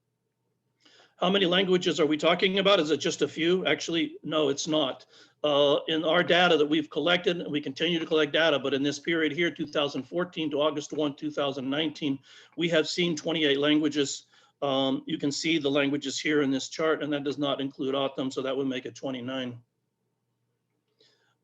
Speaker 9: How many languages are we talking about? Is it just a few? Actually, no, it's not. In our data that we've collected, and we continue to collect data, but in this period here, 2014 to August 1, 2019, we have seen 28 languages. You can see the languages here in this chart, and that does not include O'odham, so that would make it 29.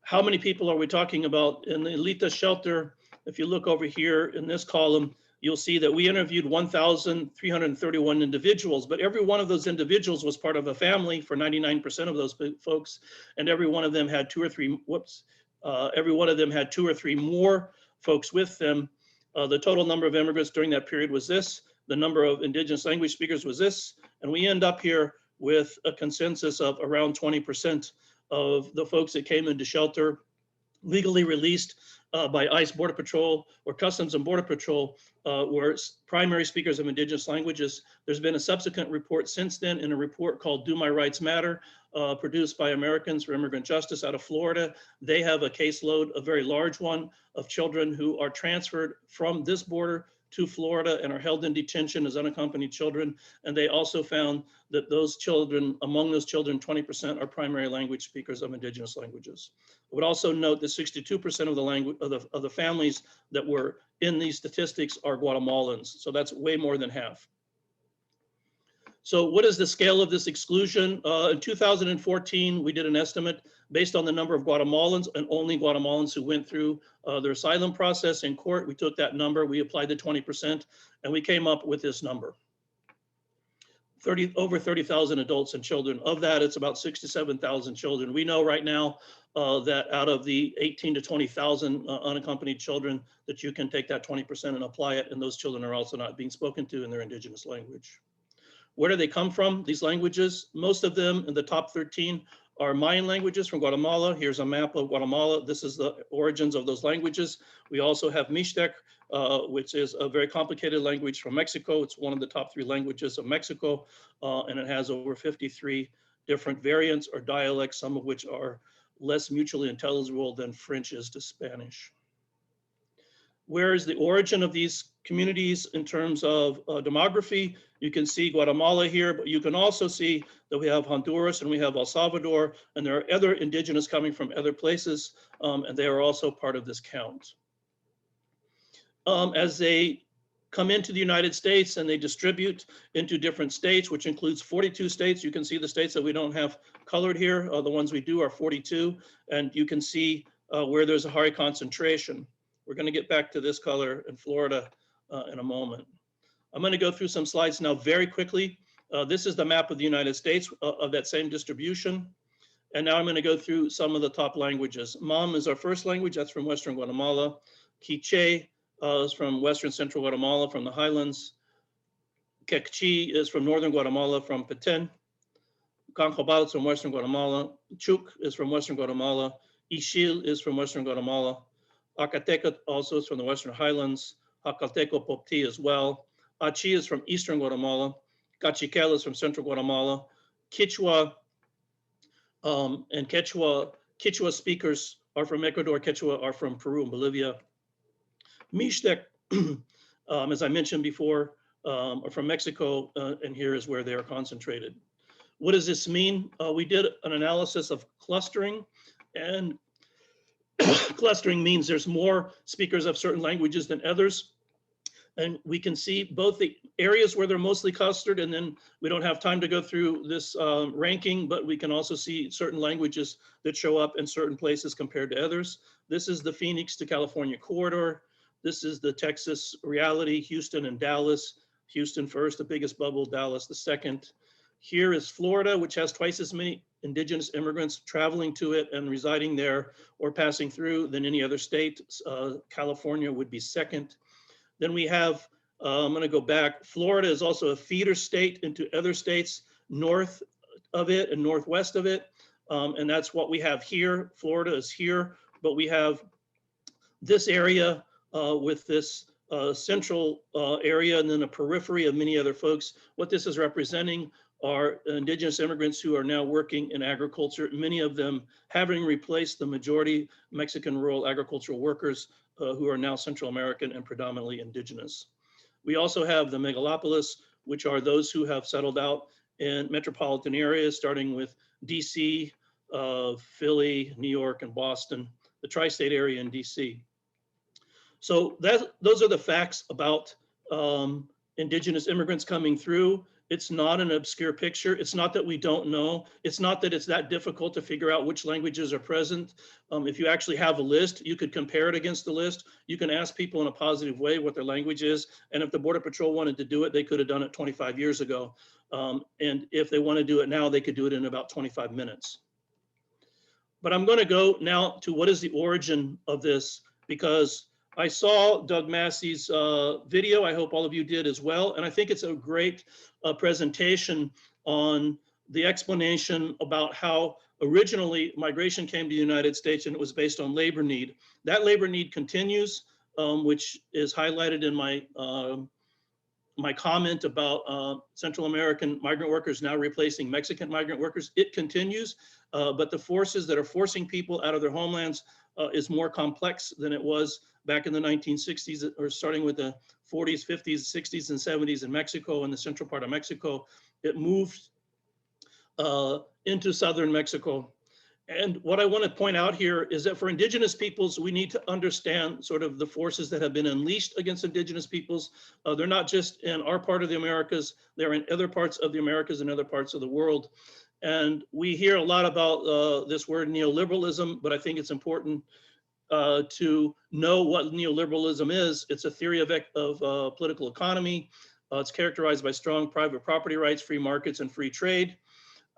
Speaker 9: How many people are we talking about? In the Elita shelter, if you look over here in this column, you'll see that we interviewed 1,331 individuals, but every one of those individuals was part of a family for 99% of those folks. And every one of them had every one of them had 2 or 3 more folks with them. The total number of immigrants during that period was this. The number of indigenous language speakers was this. And we end up here with a consensus of around 20% of the folks that came into shelter legally released by ICE Border Patrol or Customs and Border Patrol were primary speakers of indigenous languages. There's been a subsequent report since then in a report called Do My Rights Matter, produced by Americans for Immigrant Justice out of Florida. They have a caseload, a very large one, of children who are transferred from this border to Florida and are held in detention as unaccompanied children. And they also found that those children, among those children, 20% are primary language speakers of indigenous languages. I would also note that 62% of the language of the families that were in these statistics are Guatemalans. So that's way more than half. So what is the scale of this exclusion? In 2014, we did an estimate based on the number of Guatemalans and only Guatemalans who went through their asylum process in court. We took that number, we applied the 20%, and we came up with this number. Over 30,000 adults and children. Of that, it's about 67,000 children. We know right now that out of the 18 to 20,000 unaccompanied children, that you can take that 20% and apply it, and those children are also not being spoken to in their indigenous language. Where do they come from, these languages? Most of them in the top 13 are Mayan languages from Guatemala. Here's a map of Guatemala. This is the origins of those languages. We also have Mixtec, which is a very complicated language from Mexico. It's one of the top 3 languages of Mexico, and it has over 53 different variants or dialects, some of which are less mutually intelligible than French is to Spanish. Where is the origin of these communities in terms of demography? You can see Guatemala here, but you can also see that we have Honduras and we have El Salvador, and there are other indigenous coming from other places, and they are also part of this count. As they come into the United States and they distribute into different states, which includes 42 states. You can see the states that we don't have colored here. The ones we do are 42, and you can see where there's a high concentration. We're going to get back to this color in Florida in a moment. I'm going to go through some slides now very quickly. This is the map of the United States of that same distribution. And now I'm going to go through some of the top languages. Mam is our first language. That's from Western Guatemala. Quiche is from Western Central Guatemala, from the highlands. Quechua is from Northern Guatemala, from Petén. Canjobal is from Western Guatemala. Chuk is from Western Guatemala. Ixil is from Western Guatemala. Acateca also is from the Western Highlands. Acalteco Popti as well. Achi is from Eastern Guatemala. Cachiquel is from Central Guatemala. Quechua and Quechua speakers are from Ecuador. Quechua are from Peru and Bolivia. Mixtec, as I mentioned before, are from Mexico, and here is where they are concentrated. What does this mean? We did an analysis of clustering, and clustering means there's more speakers of certain languages than others. And we can see both the areas where they're mostly clustered, and then we don't have time to go through this ranking, but we can also see certain languages that show up in certain places compared to others. This is the Phoenix to California corridor. This is the Texas reality, Houston and Dallas. Houston first, the biggest bubble, Dallas the second. Here is Florida, which has twice as many indigenous immigrants traveling to it and residing there or passing through than any other state. California would be second. Then we have, I'm going to go back. Florida is also a feeder state into other states north of it and northwest of it. And that's what we have here. Florida is here, but we have this area with this central area and then a periphery of many other folks. What this is representing are indigenous immigrants who are now working in agriculture, many of them having replaced the majority Mexican rural agricultural workers who are now Central American and predominantly indigenous. We also have the megalopolis, which are those who have settled out in metropolitan areas, starting with DC, Philly, New York, and Boston, the tri-state area in DC. So those are the facts about indigenous immigrants coming through. It's not an obscure picture. It's not that we don't know. It's not that it's that difficult to figure out which languages are present. If you actually have a list, you could compare it against the list. You can ask people in a positive way what their language is. And if the Border Patrol wanted to do it, they could have done it 25 years ago. And if they want to do it now, they could do it in about 25 minutes. But I'm going to go now to what is the origin of this, because I saw Doug Massey's video. I hope all of you did as well. And I think it's a great presentation on the explanation about how originally migration came to the United States, and it was based on labor need. That labor need continues, which is highlighted in my comment about Central American migrant workers now replacing Mexican migrant workers. It continues, but the forces that are forcing people out of their homelands is more complex than it was back in the 1960s, or starting with the 40s, 50s, 60s, and 70s in Mexico, in the central part of Mexico. It moved into southern Mexico. And what I want to point out here is that for indigenous peoples, we need to understand sort of the forces that have been unleashed against indigenous peoples. They're not just in our part of the Americas, they're in other parts of the Americas and other parts of the world. And we hear a lot about this word neoliberalism, but I think it's important to know what neoliberalism is. It's a theory of political economy. It's characterized by strong private property rights, free markets, and free trade.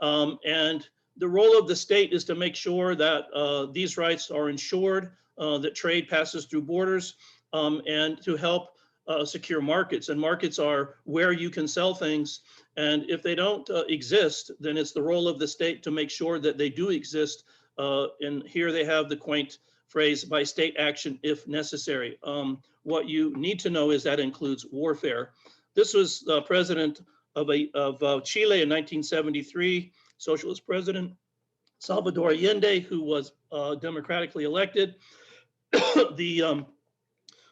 Speaker 9: And the role of the state is to make sure that these rights are ensured, that trade passes through borders, and to help secure markets. And markets are where you can sell things. And if they don't exist, then it's the role of the state to make sure that they do exist. And here they have the quaint phrase, by state action if necessary. What you need to know is that includes warfare. This was the president of Chile in 1973, socialist president, Salvador Allende, who was democratically elected. The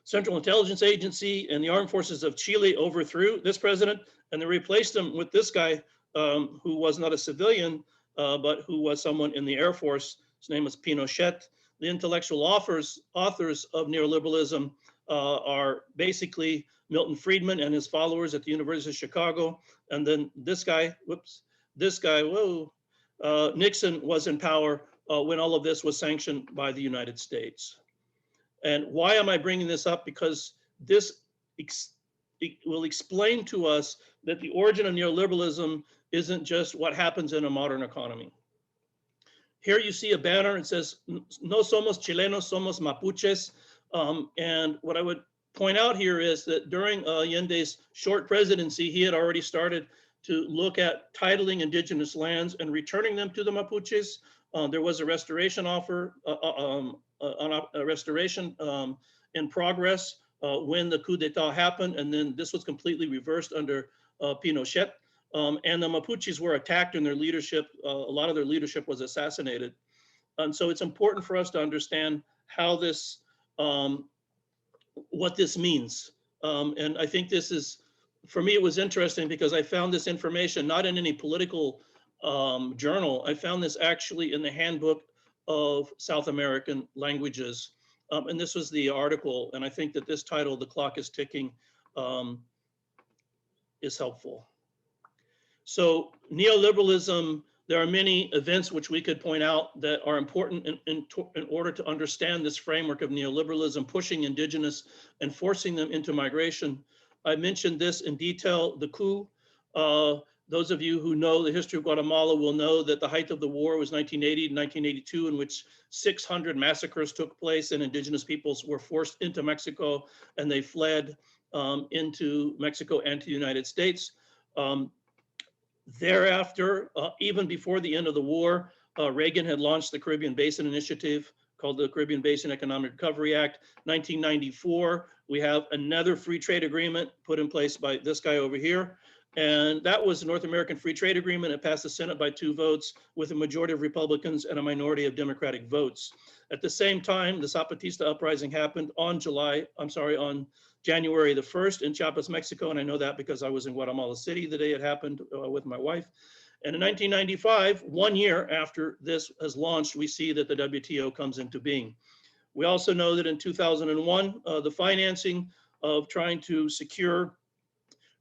Speaker 9: Central Intelligence Agency and the Armed Forces of Chile overthrew this president, and they replaced him with this guy who was not a civilian, but who was someone in the Air Force. His name was Pinochet. The intellectual authors of neoliberalism are basically Milton Friedman and his followers at the University of Chicago. And then this guy, Nixon was in power when all of this was sanctioned by the United States. And why am I bringing this up? Because this will explain to us that the origin of neoliberalism isn't just what happens in a modern economy. Here you see a banner, it says, no somos chilenos, somos mapuches. And what I would point out here is that during Allende's short presidency, he had already started to look at titling indigenous lands and returning them to the Mapuches. There was a restoration offer, a restoration in progress when the coup d'etat happened, and then this was completely reversed under Pinochet. And the Mapuches were attacked and their leadership, a lot of their leadership was assassinated. And so it's important for us to understand how this, what this means. And I think this is, for me, it was interesting because I found this information not in any political journal. I found this actually in the handbook of South American languages. And this was the article. And I think that this title, The Clock is Ticking, is helpful. So neoliberalism, there are many events which we could point out that are important in order to understand this framework of neoliberalism, pushing indigenous and forcing them into migration. I mentioned this in detail, the coup. Those of you who know the history of Guatemala will know that the height of the war was 1980 to 1982, in which 600 massacres took place and indigenous peoples were forced into Mexico, and they fled into Mexico and to the United States. Thereafter, even before the end of the war, Reagan had launched the Caribbean Basin Initiative called the Caribbean Basin Economic Recovery Act. 1994, we have another free trade agreement put in place by this guy over here. And that was the North American Free Trade Agreement. It passed the Senate by 2 votes with a majority of Republicans and a minority of Democratic votes. At the same time, the Zapatista uprising happened on January the 1st in Chiapas, Mexico. And I know that because I was in Guatemala City the day it happened with my wife. And in 1995, 1 year after this has launched, we see that the WTO comes into being. We also know that in 2001, the financing of trying to secure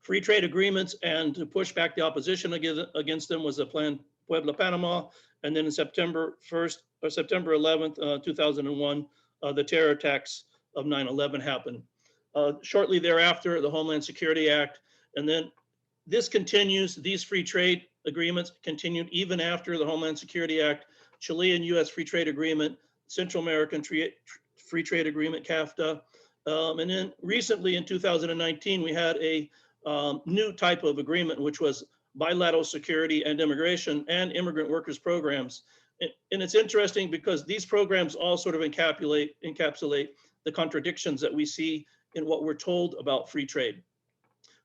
Speaker 9: free trade agreements and to push back the opposition against them was the Plan Puebla Panama. And then in September 1st or September 11th, 2001, the terror attacks of 9/11 happened. Shortly thereafter, the Homeland Security Act, and then this continues, these free trade agreements continued even after the Homeland Security Act, Chilean US Free Trade Agreement, Central American Free Trade Agreement, CAFTA. And then recently in 2019, we had a new type of agreement, which was bilateral security and immigration and immigrant workers programs. And it's interesting because these programs all sort of encapsulate the contradictions that we see in what we're told about free trade.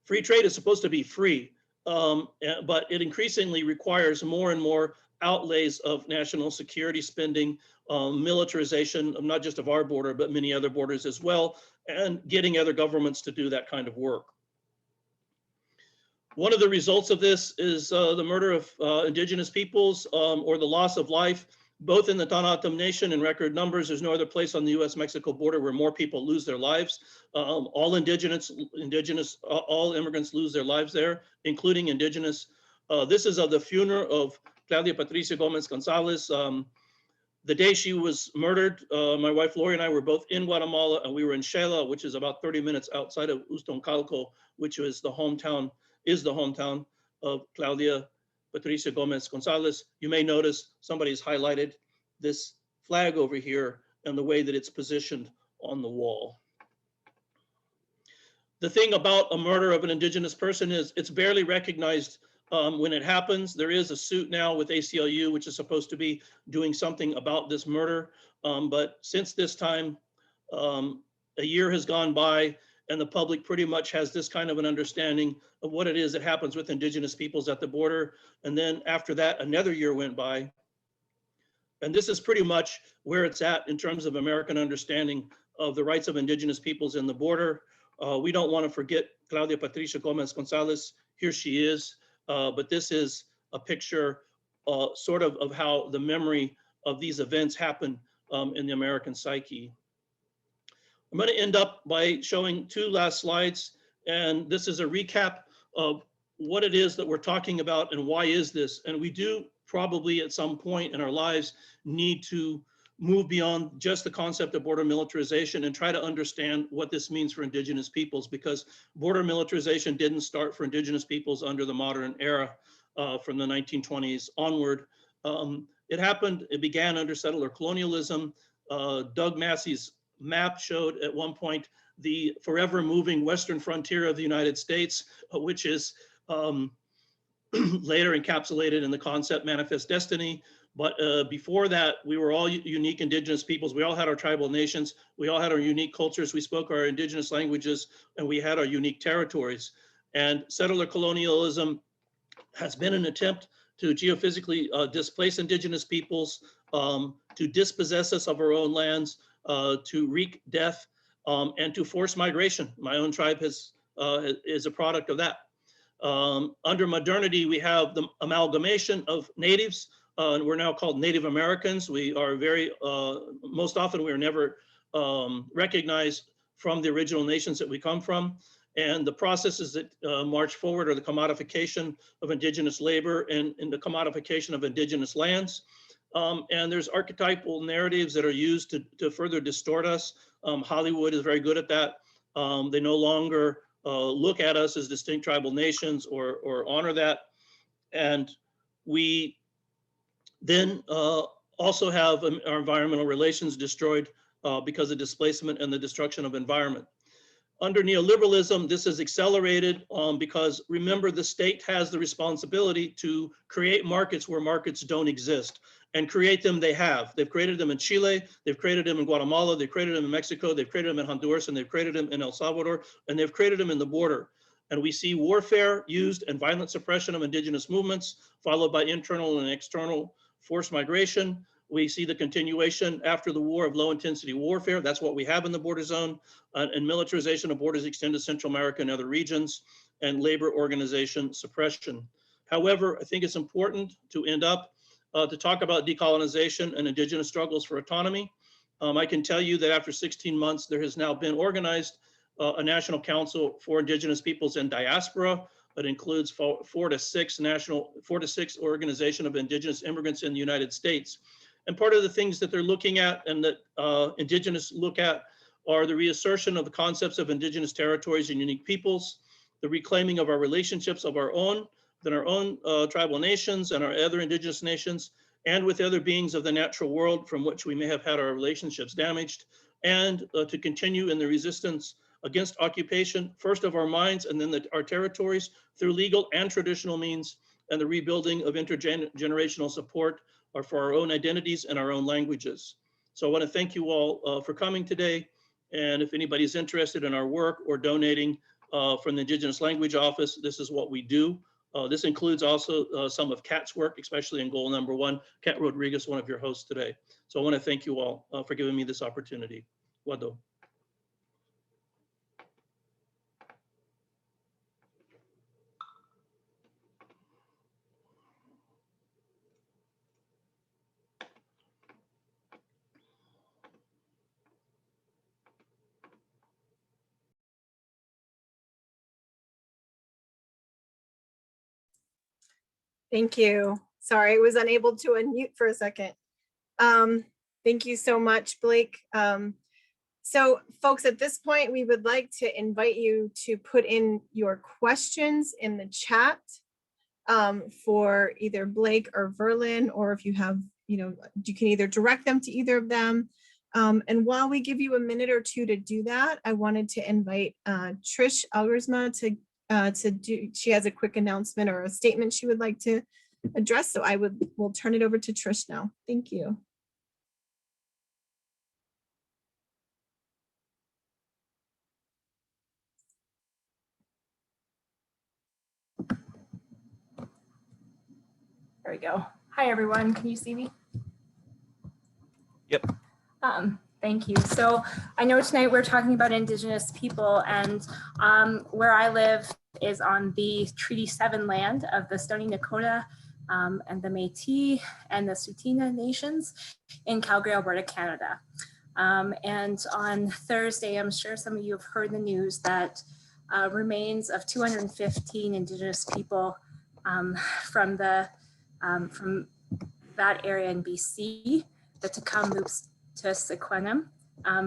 Speaker 9: Free trade is supposed to be free, but it increasingly requires more and more outlays of national security spending, militarization of not just of our border, but many other borders as well, and getting other governments to do that kind of work. One of the results of this is the murder of indigenous peoples or the loss of life, both in the Tanatam Nation in record numbers. There's no other place on the US-Mexico border where more people lose their lives. All immigrants lose their lives there, including indigenous. This is of the funeral of Claudia Patricia Gomez Gonzalez. The day she was murdered, my wife Lori and I were both in Guatemala, and we were in Xela, which is about 30 minutes outside of Ustoncalco, which is the hometown of Claudia Patricia Gomez Gonzalez. You may notice somebody's highlighted this flag over here and the way that it's positioned on the wall. The thing about a murder of an indigenous person is it's barely recognized when it happens. There is a suit now with ACLU, which is supposed to be doing something about this murder. But since this time, a year has gone by, and the public pretty much has this kind of an understanding of what it is that happens with indigenous peoples at the border. And then after that, another year went by. And this is pretty much where it's at in terms of American understanding of the rights of indigenous peoples in the border. We don't want to forget Claudia Patricia Gomez Gonzalez. Here she is. But this is a picture sort of how the memory of these events happen in the American psyche. I'm going to end up by showing two last slides, and this is a recap of what it is that we're talking about and why is this. And we do probably at some point in our lives need to move beyond just the concept of border militarization and try to understand what this means for indigenous peoples, because border militarization didn't start for indigenous peoples under the modern era from the 1920s onward. It began under settler colonialism. Doug Massey's map showed at one point the forever moving western frontier of the United States, which is later encapsulated in the concept Manifest Destiny. But before that, we were all unique indigenous peoples. We all had our tribal nations. We all had our unique cultures. We spoke our indigenous languages, and we had our unique territories. And settler colonialism has been an attempt to geophysically displace indigenous peoples, to dispossess us of our own lands, to wreak death, and to force migration. My own tribe is a product of that. Under modernity, we have the amalgamation of natives. And we're now called Native Americans. We are most often we are never recognized from the original nations that we come from. And the processes that march forward are the commodification of indigenous labor and the commodification of indigenous lands. And there's archetypal narratives that are used to further distort us. Hollywood is very good at that. They no longer look at us as distinct tribal nations or honor that. And we then also have our environmental relations destroyed because of displacement and the destruction of environment. Under neoliberalism, this is accelerated because remember, the state has the responsibility to create markets where markets don't exist, and create them they have. They've created them in Chile, they've created them in Guatemala, they've created them in Mexico, they've created them in Honduras, and they've created them in El Salvador, and they've created them in the border. And we see warfare used and violent suppression of indigenous movements, followed by internal and external forced migration. We see the continuation after the war of low intensity warfare. That's what we have in the border zone, and militarization of borders extend to Central America and other regions, and labor organization suppression. However, I think it's important to end up to talk about decolonization and indigenous struggles for autonomy. I can tell you that after 16 months, there has now been organized a national council for Indigenous peoples in diaspora. It includes four to six organization of Indigenous immigrants in the United States. And part of the things that they're looking at and that Indigenous look at are the reassertion of the concepts of Indigenous territories and unique peoples, the reclaiming of our relationships of our own, within our own tribal nations and our other Indigenous nations, and with other beings of the natural world from which we may have had our relationships damaged, and to continue in the resistance against occupation, first of our minds and then our territories through legal and traditional means, and the rebuilding of intergenerational support for our own identities and our own languages. So I want to thank you all for coming today. And if anybody's interested in our work or donating from the Indigenous Language Office, this is what we do. This includes also some of Kat's work, especially in goal number 1. Kat Rodriguez, one of your hosts today. So I want to thank you all for giving me this opportunity. Wado.
Speaker 1: Thank you. Sorry, I was unable to unmute for a second. Thank you so much, Blake. So folks, at this point, we would like to invite you to put in your questions in the chat for either Blake or Verlin, or if you have, you can either direct them to either of them. And while we give you a minute or two to do that, I wanted to invite Trish Algersma to do, she has a quick announcement or a statement she would like to address. So we'll turn it over to Trish now. Thank you.
Speaker 10: There we go. Hi, everyone. Can you see me?
Speaker 2: Yep.
Speaker 10: Thank you. So I know tonight we're talking about Indigenous people, and where I live is on the Treaty 7 land of the Stoney Nakoda and the Métis and the Tsuut'ina nations in Calgary, Alberta, Canada. And on Thursday, I'm sure some of you have heard the news that remains of 215 Indigenous people from that area in BC, the Tk'emlúps to Sequenum,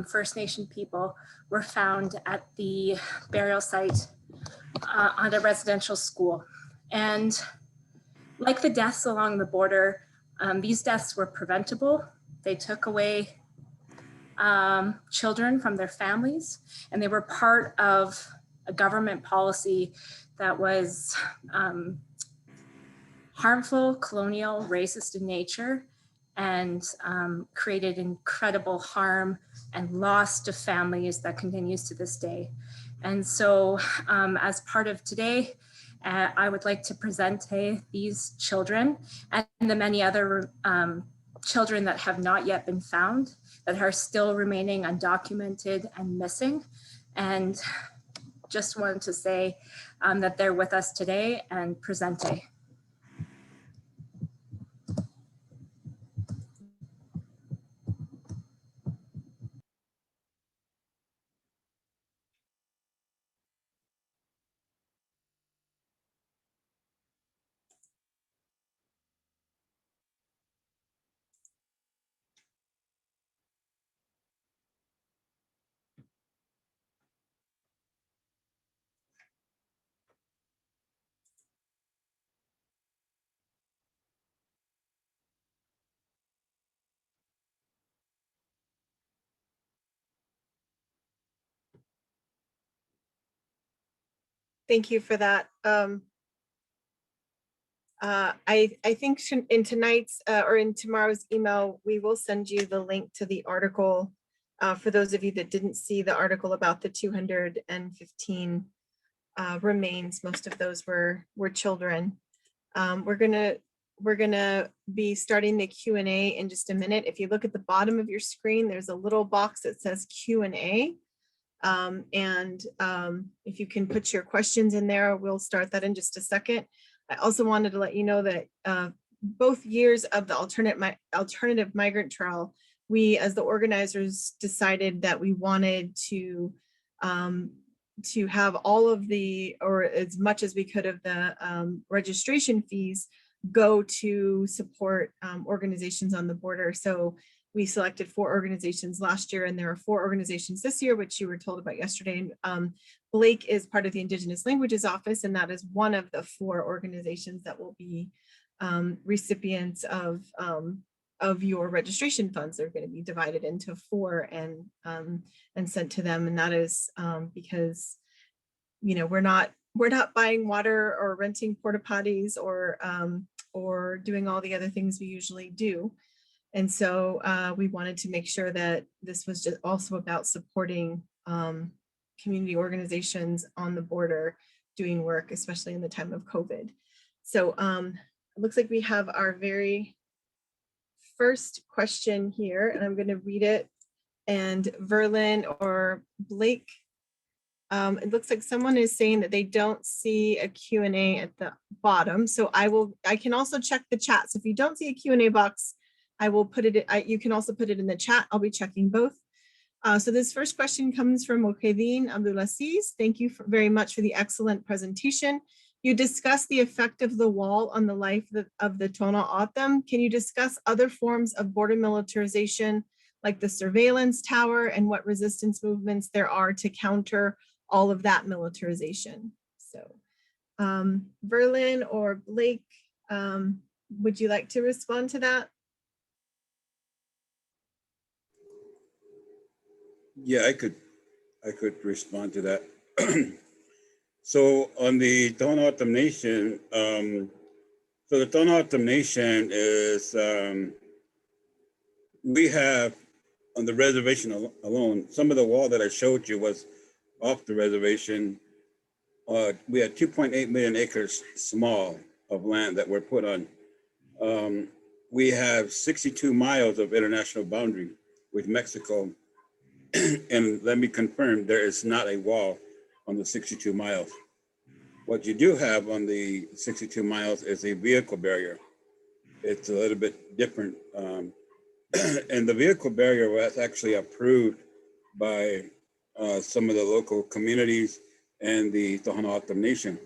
Speaker 10: First Nation people, were found at the burial site on a residential school. And like the deaths along the border, these deaths were preventable. They took away children from their families, and they were part of a government policy that was harmful, colonial, racist in nature, and created incredible harm and loss to families that continues to this day. And so as part of today, I would like to present these children and the many other children that have not yet been found, that are still remaining undocumented and missing. And just wanted to say that they're with us today and presente.
Speaker 1: Thank you for that. I think in tonight's or in tomorrow's email, we will send you the link to the article for those of you that didn't see the article about the 215 remains. Most of those were children. We're gonna be starting the Q&A in just a minute. If you look at the bottom of your screen, there's a little box that says Q&A. If you can put your questions in there, we'll start that in just a second. I also wanted to let you know that both years of the alternative migrant trail, we as the organizers decided that we wanted to to have all of the, or as much as we could of the registration fees go to support organizations on the border. So we selected 4 organizations last year, and there are 4 organizations this year, which you were told about yesterday. Blake is part of the Indigenous Languages Office, and that is one of the 4 organizations that will be recipients of your registration funds. They're going to be divided into 4 and sent to them, and that is because, you know, we're not buying water or renting porta potties or doing all the other things we usually do. And so we wanted to make sure that this was just also about supporting community organizations on the border doing work, especially in the time of COVID. So it looks like we have our very first question here, and I'm going to read it. And Verlin or Blake, it looks like someone is saying that they don't see a Q&A at the bottom. So I can also check the chat. So if you don't see a Q&A box, I will put it, you can also put it in the chat. I'll be checking both. So this first question comes from Mojedin Abdulaziz. Thank you very much for the excellent presentation. You discussed the effect of the wall on the life of the Tohono O'odham. Can you discuss other forms of border militarization, like the surveillance tower, and what resistance movements there are to counter all of that militarization? So Verlin or Blake, would you like to respond to that?
Speaker 3: Yeah, I could respond to that. So on the Tohono O'odham Nation, so the Tohono O'odham Nation is, we have on the reservation alone, some of the wall that I showed you was off the reservation. We had 2.8 million acres small of land that were put on. We have 62 miles of international boundary with Mexico. And let me confirm, there is not a wall on the 62 miles. What you do have on the 62 miles is a vehicle barrier. It's a little bit different. And the vehicle barrier was actually approved by some of the local communities and the Tohono O'odham Nation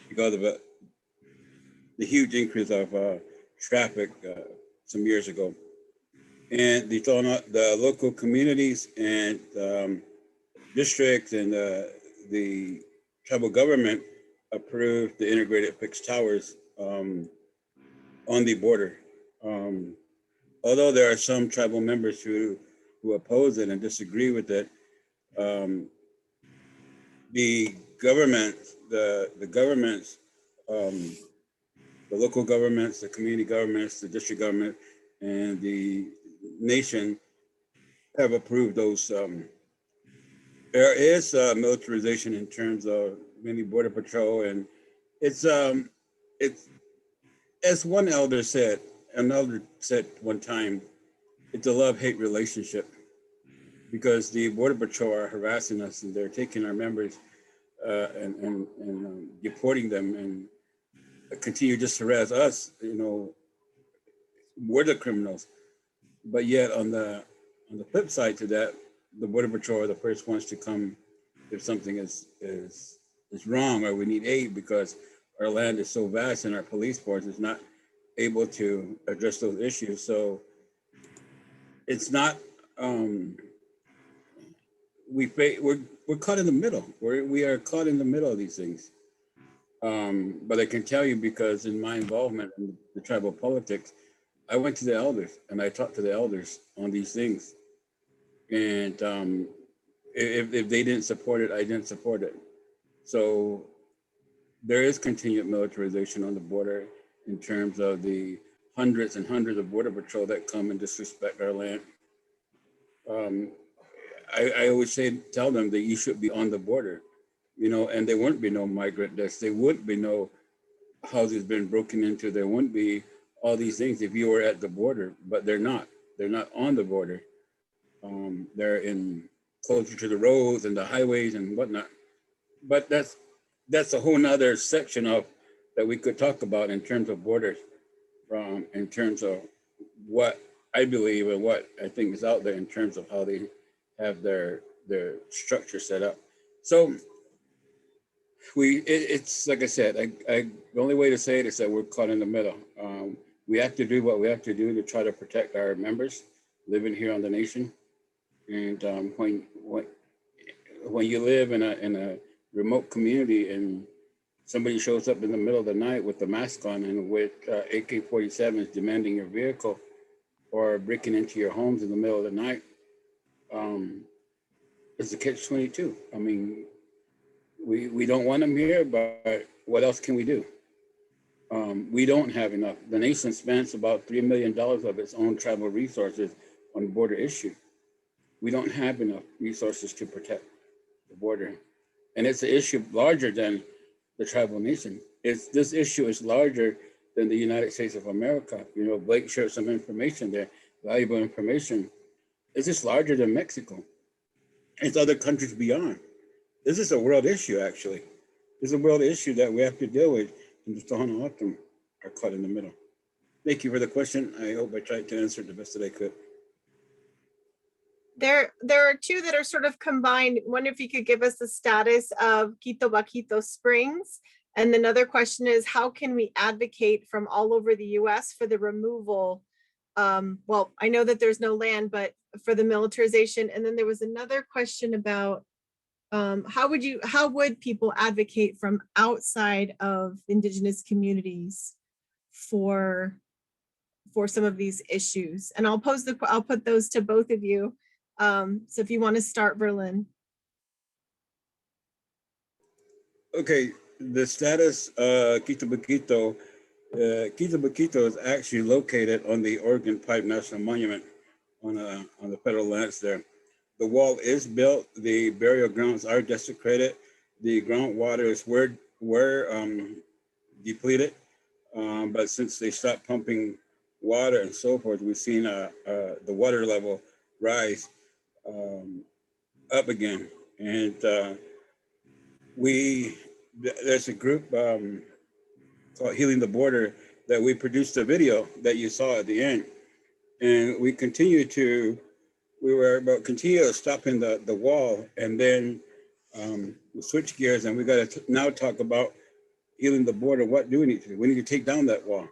Speaker 3: because of the huge increase of traffic some years ago. And the local communities and districts and the tribal government approved the integrated fixed towers on the border. Although there are some tribal members who oppose it and disagree with it, the governments, the local governments, the community governments, the district government, and the nation have approved those. There is militarization in terms of many border patrol, and it's as one elder said one time, it's a love-hate relationship because the border patrol are harassing us and they're taking our members and deporting them and continue just to harass us. You know, we're the criminals. But yet on the flip side to that, the border patrol are the first ones to come if something is wrong or we need aid because our land is so vast and our police force is not able to address those issues. So it's not we're caught in the middle. We are caught in the middle of these things. But I can tell you because in my involvement in the tribal politics, I went to the elders and I talked to the elders on these things. And if they didn't support it, I didn't support it. So there is continued militarization on the border in terms of the hundreds and hundreds of border patrol that come and disrespect our land. I always tell them that you should be on the border, you know, and there wouldn't be no migrant deaths. There wouldn't be no houses been broken into. There wouldn't be all these things if you were at the border, but they're not. They're not on the border. They're in closer to the roads and the highways and whatnot. But that's a whole nother section of that we could talk about in terms of borders, in terms of what I believe and what I think is out there in terms of how they have their structure set up. So it's like I said, the only way to say it is that we're caught in the middle. We have to do what we have to do to try to protect our members living here on the nation. And when you live in a remote community and somebody shows up in the middle of the night with a mask on and with AK-47s demanding your vehicle or breaking into your homes in the middle of the night, it's a catch-22. I mean, we don't want them here, but what else can we do? We don't have enough. The nation spends about $3 million of its own travel resources on border issue. We don't have enough resources to protect the border. And it's an issue larger than the tribal nation. This issue is larger than the United States of America. You know, Blake shared some information there, valuable information. It's just larger than Mexico. It's other countries beyond. This is a world issue, actually. This is a world issue that we have to deal with. And the Tohono O'odham are caught in the middle. Thank you for the question. I hope I tried to answer it the best that I could.
Speaker 1: There are two that are sort of combined. One, if you could give us the status of Quito Baquito Springs. And another question is, how can we advocate from all over the US for the removal? Well, I know that there's no land, but for the militarization. And then there was another question about how would people advocate from outside of Indigenous communities for some of these issues? And I'll put those to both of you. So if you want to start, Verlin.
Speaker 3: Okay, the status Quito Baquito. Quito Baquito is actually located on the Oregon Pipe National Monument on the federal lands there. The wall is built. The burial grounds are desecrated. The groundwaters were depleted, but since they stopped pumping water and so forth, we've seen the water level rise up again. And there's a group called Healing the Border that we produced a video that you saw at the end. And we were about continue stopping the wall, and then we switch gears and we got to now talk about healing the border. What do we need to do? We need to take down that wall.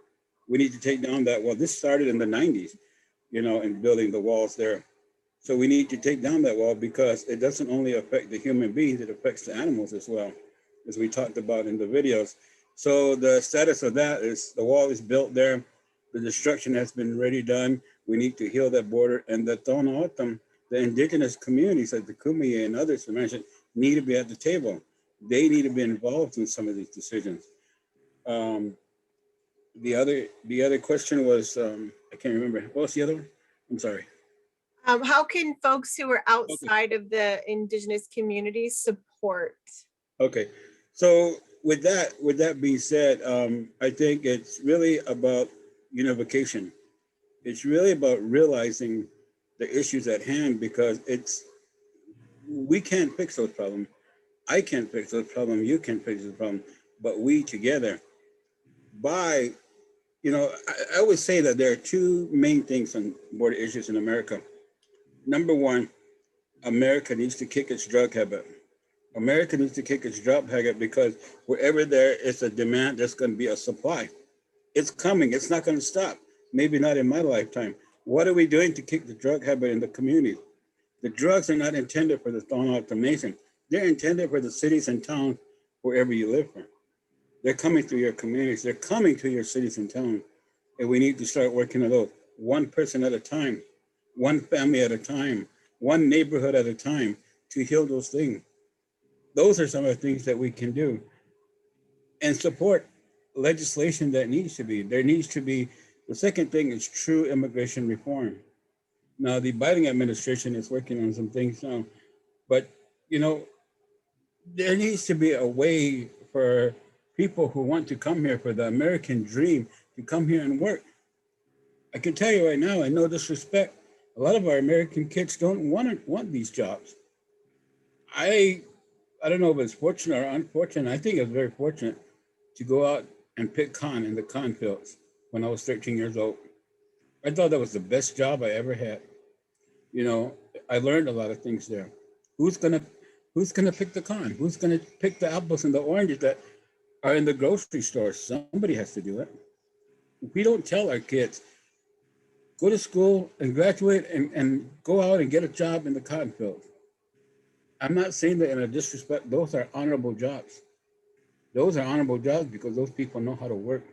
Speaker 3: We need to take down that wall. This started in the 90s, you know, in building the walls there. So we need to take down that wall because it doesn't only affect the human beings, it affects the animals as well, as we talked about in the videos. So the status of that is the wall is built there. The destruction has been already done. We need to heal that border. And the Tohono O'odham, the indigenous communities like the Kumeyaay and others you mentioned, need to be at the table. They need to be involved in some of these decisions. The other question was, I can't remember. What was the other one? I'm sorry.
Speaker 1: How can folks who are outside of the Indigenous communities support?
Speaker 3: Okay, so with that being said, I think it's really about unification. It's really about realizing the issues at hand, because we can't fix those problems. I can't fix those problems. You can't fix the problem, but we together. I would say that there are two main things on border issues in America. Number one, America needs to kick its drug habit. America needs to kick its drug habit, because wherever there is a demand, there's going to be a supply. It's coming. It's not going to stop. Maybe not in my lifetime. What are we doing to kick the drug habit in the community? The drugs are not intended for the Tohono O'odham Nation. They're intended for the cities and towns wherever you live from. They're coming through your communities. They're coming to your cities and towns. And we need to start working on those one person at a time, one family at a time, one neighborhood at a time, to heal those things. Those are some of the things that we can do. And support legislation that needs to be. There needs to be, the second thing is true immigration reform. Now, the Biden administration is working on some things now, but there needs to be a way for people who want to come here, for the American dream, to come here and work. I can tell you right now, I no disrespect, a lot of our American kids don't want these jobs. I don't know if it's fortunate or unfortunate. I think it's very fortunate to go out and pick corn in the cornfields when I was 13 years old. I thought that was the best job I ever had. I learned a lot of things there. Who's gonna Who's gonna pick the corn? Who's gonna pick the apples and the oranges that are in the grocery store? Somebody has to do it. We don't tell our kids, go to school and graduate and go out and get a job in the cotton field. I'm not saying that in a disrespect. Those are honorable jobs. Those are honorable jobs because those people know how to work.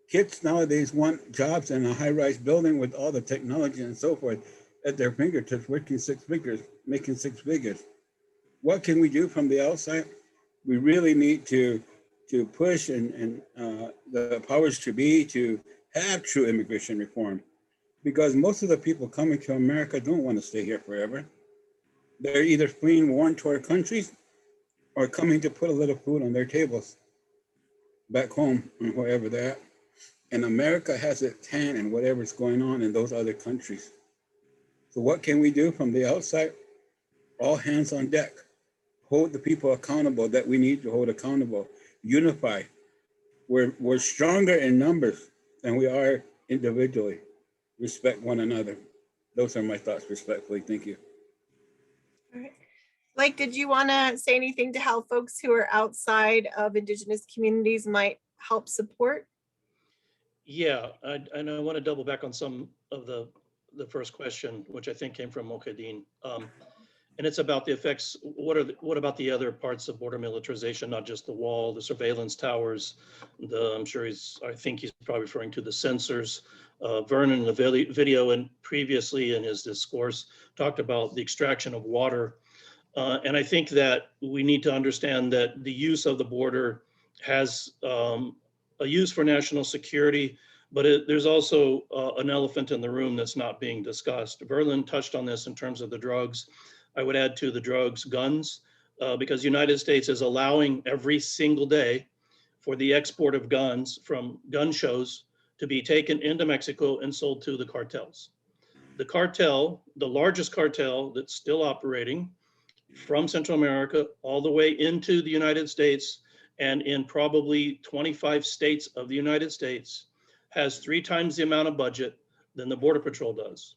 Speaker 3: Kids nowadays want jobs in a high-rise building with all the technology and so forth at their fingertips, working 6 figures, making 6 figures. What can we do from the outside? We really need to push and the powers to be to have true immigration reform, because most of the people coming to America don't want to stay here forever. They're either fleeing war-torn countries or coming to put a little food on their tables back home or wherever they're at. And America has its hand in whatever's going on in those other countries. So what can we do from the outside? All hands on deck. Hold the people accountable that we need to hold accountable. Unify. We're stronger in numbers than we are individually. Respect one another. Those are my thoughts respectfully. Thank you.
Speaker 1: All right. Like, did you want to say anything to how folks who are outside of Indigenous communities might help support?
Speaker 9: Yeah, and I want to double back on some of the first question, which I think came from Mokadeen. And it's about the effects. What about the other parts of border militarization, not just the wall, the surveillance towers, I think he's probably referring to the sensors. Vernon in the video and previously in his discourse talked about the extraction of water. And I think that we need to understand that the use of the border has a use for national security, but there's also an elephant in the room that's not being discussed. Verlin touched on this in terms of the drugs. I would add to the drugs, guns, because the United States is allowing every single day for the export of guns from gun shows to be taken into Mexico and sold to the cartels. The cartel, the largest cartel that's still operating from Central America all the way into the United States and in probably 25 states of the United States, has 3 times the amount of budget than the Border Patrol does.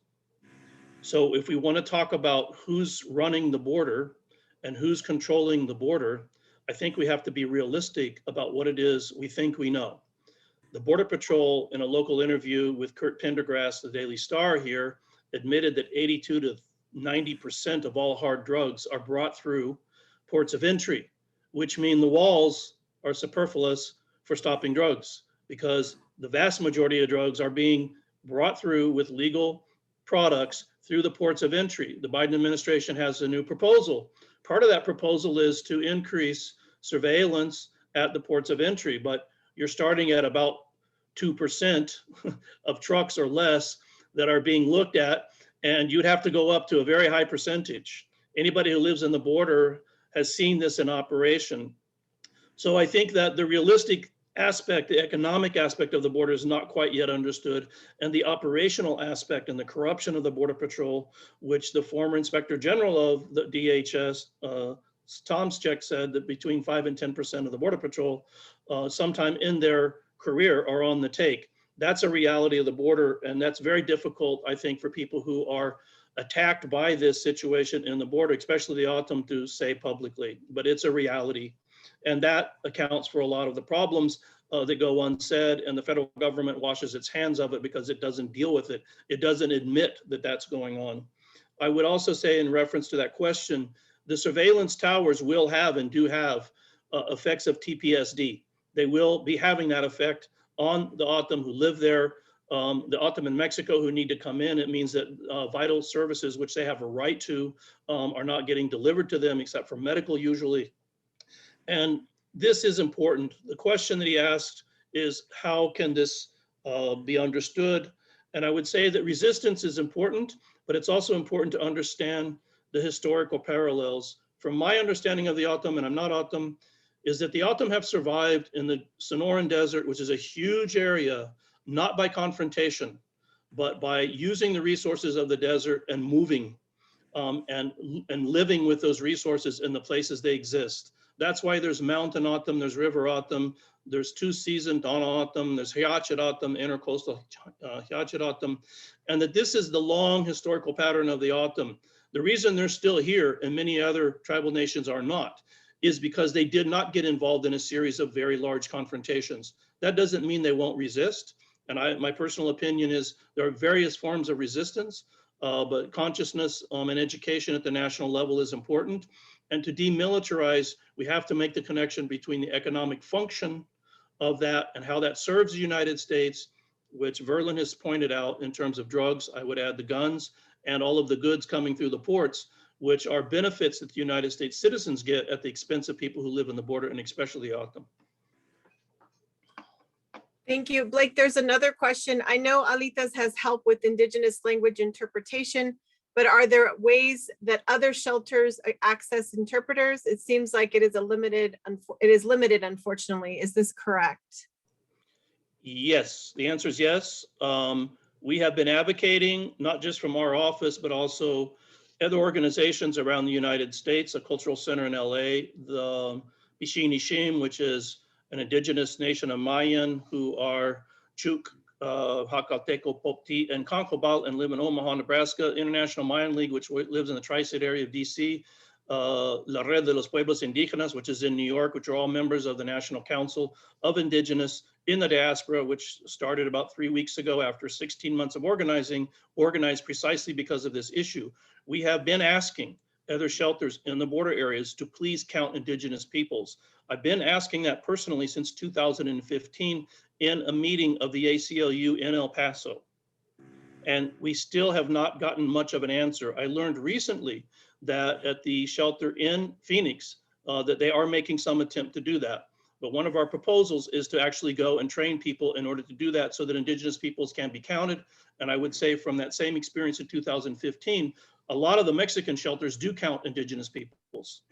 Speaker 9: So if we want to talk about who's running the border and who's controlling the border, I think we have to be realistic about what it is we think we know. The Border Patrol, in a local interview with Kurt Pendergrass, the Daily Star here, admitted that 82 to 90% of all hard drugs are brought through ports of entry, which mean the walls are superfluous for stopping drugs, because the vast majority of drugs are being brought through with legal products through the ports of entry. The Biden administration has a new proposal. Part of that proposal is to increase surveillance at the ports of entry, but you're starting at about 2% of trucks or less that are being looked at, and you'd have to go up to a very high percentage. Anybody who lives in the border has seen this in operation. So I think that the realistic aspect, the economic aspect of the border is not quite yet understood, and the operational aspect and the corruption of the Border Patrol, which the former Inspector General of the DHS, Tomczyk, said that between 5 and 10% of the Border Patrol sometime in their career are on the take. That's a reality of the border, and that's very difficult, I think, for people who are attacked by this situation in the border, especially the Autumn, to say publicly, but it's a reality. And that accounts for a lot of the problems that go unsaid, and the federal government washes its hands of it because it doesn't deal with it. It doesn't admit that that's going on. I would also say, in reference to that question, the surveillance towers will have and do have effects of TPSD. They will be having that effect on the Autumn who live there, the Autumn in Mexico who need to come in. It means that vital services, which they have a right to, are not getting delivered to them, except for medical usually. And this is important. The question that he asked is, how can this be understood? And I would say that resistance is important, but it's also important to understand the historical parallels. From my understanding of the Autumn, and I'm not Autumn, is that the Autumn have survived in the Sonoran Desert, which is a huge area, not by confrontation, but by using the resources of the desert and moving and living with those resources in the places they exist. That's why there's Mountain Autumn, there's River Autumn, there's 2-season Donna Autumn, there's Hyachet Autumn, intercoastal Hyachet Autumn, and that this is the long historical pattern of the Autumn. The reason they're still here and many other tribal nations are not is because they did not get involved in a series of very large confrontations. That doesn't mean they won't resist. And my personal opinion is there are various forms of resistance, but consciousness and education at the national level is important. And to demilitarize, we have to make the connection between the economic function of that and how that serves the United States, which Verlin has pointed out in terms of drugs. I would add the guns and all of the goods coming through the ports, which are benefits that the United States citizens get at the expense of people who live in the border and especially O'odham.
Speaker 1: Thank you. Blake, there's another question. I know Alitas has help with Indigenous language interpretation, but are there ways that other shelters access interpreters? It seems like it is limited, unfortunately. Is this correct?
Speaker 9: Yes, the answer is yes. We have been advocating, not just from our office, but also other organizations around the United States, a cultural center in LA, the Bishinishim, which is an indigenous nation of Mayan who are Chuk, Hakalteco, Popti, and Concobalt and live in Omaha, Nebraska. International Mayan League, which lives in the tri-state area of DC. La Red de los Pueblos Indígenas, which is in New York, which are all members of the National Council of Indigenous in the Diaspora, which started about 3 weeks ago after 16 months of organizing, organized precisely because of this issue. We have been asking other shelters in the border areas to please count Indigenous peoples. I've been asking that personally since 2015 in a meeting of the ACLU in El Paso. And we still have not gotten much of an answer. I learned recently that at the shelter in Phoenix, that they are making some attempt to do that. But one of our proposals is to actually go and train people in order to do that so that Indigenous peoples can be counted. And I would say from that same experience in 2015, a lot of the Mexican shelters do count Indigenous peoples.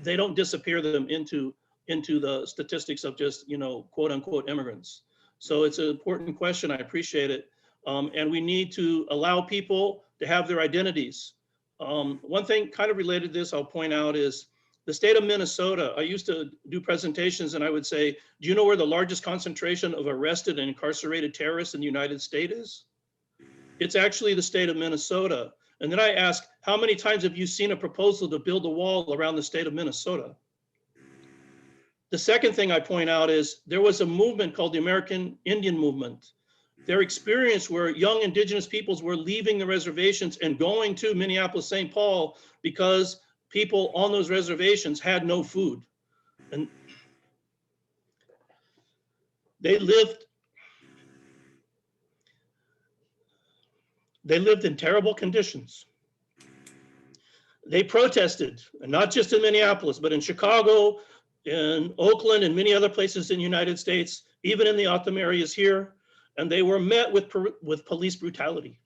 Speaker 9: They don't disappear them into the statistics of just, you know, quote unquote immigrants. So it's an important question, I appreciate it. And we need to allow people to have their identities. One thing kind of related to this I'll point out is the state of Minnesota. I used to do presentations and I would say, do you know where the largest concentration of arrested and incarcerated terrorists in the United States is? It's actually the state of Minnesota. And then I ask, how many times have you seen a proposal to build a wall around the state of Minnesota? The second thing I point out is there was a movement called the American Indian Movement. Their experience where young Indigenous peoples were leaving the reservations and going to Minneapolis, St. Paul, because people on those reservations had no food. And they lived in terrible conditions. They protested, and not just in Minneapolis, but in Chicago, in Oakland, and many other places in the United States, even in the O'odham areas here, and they were met with police brutality.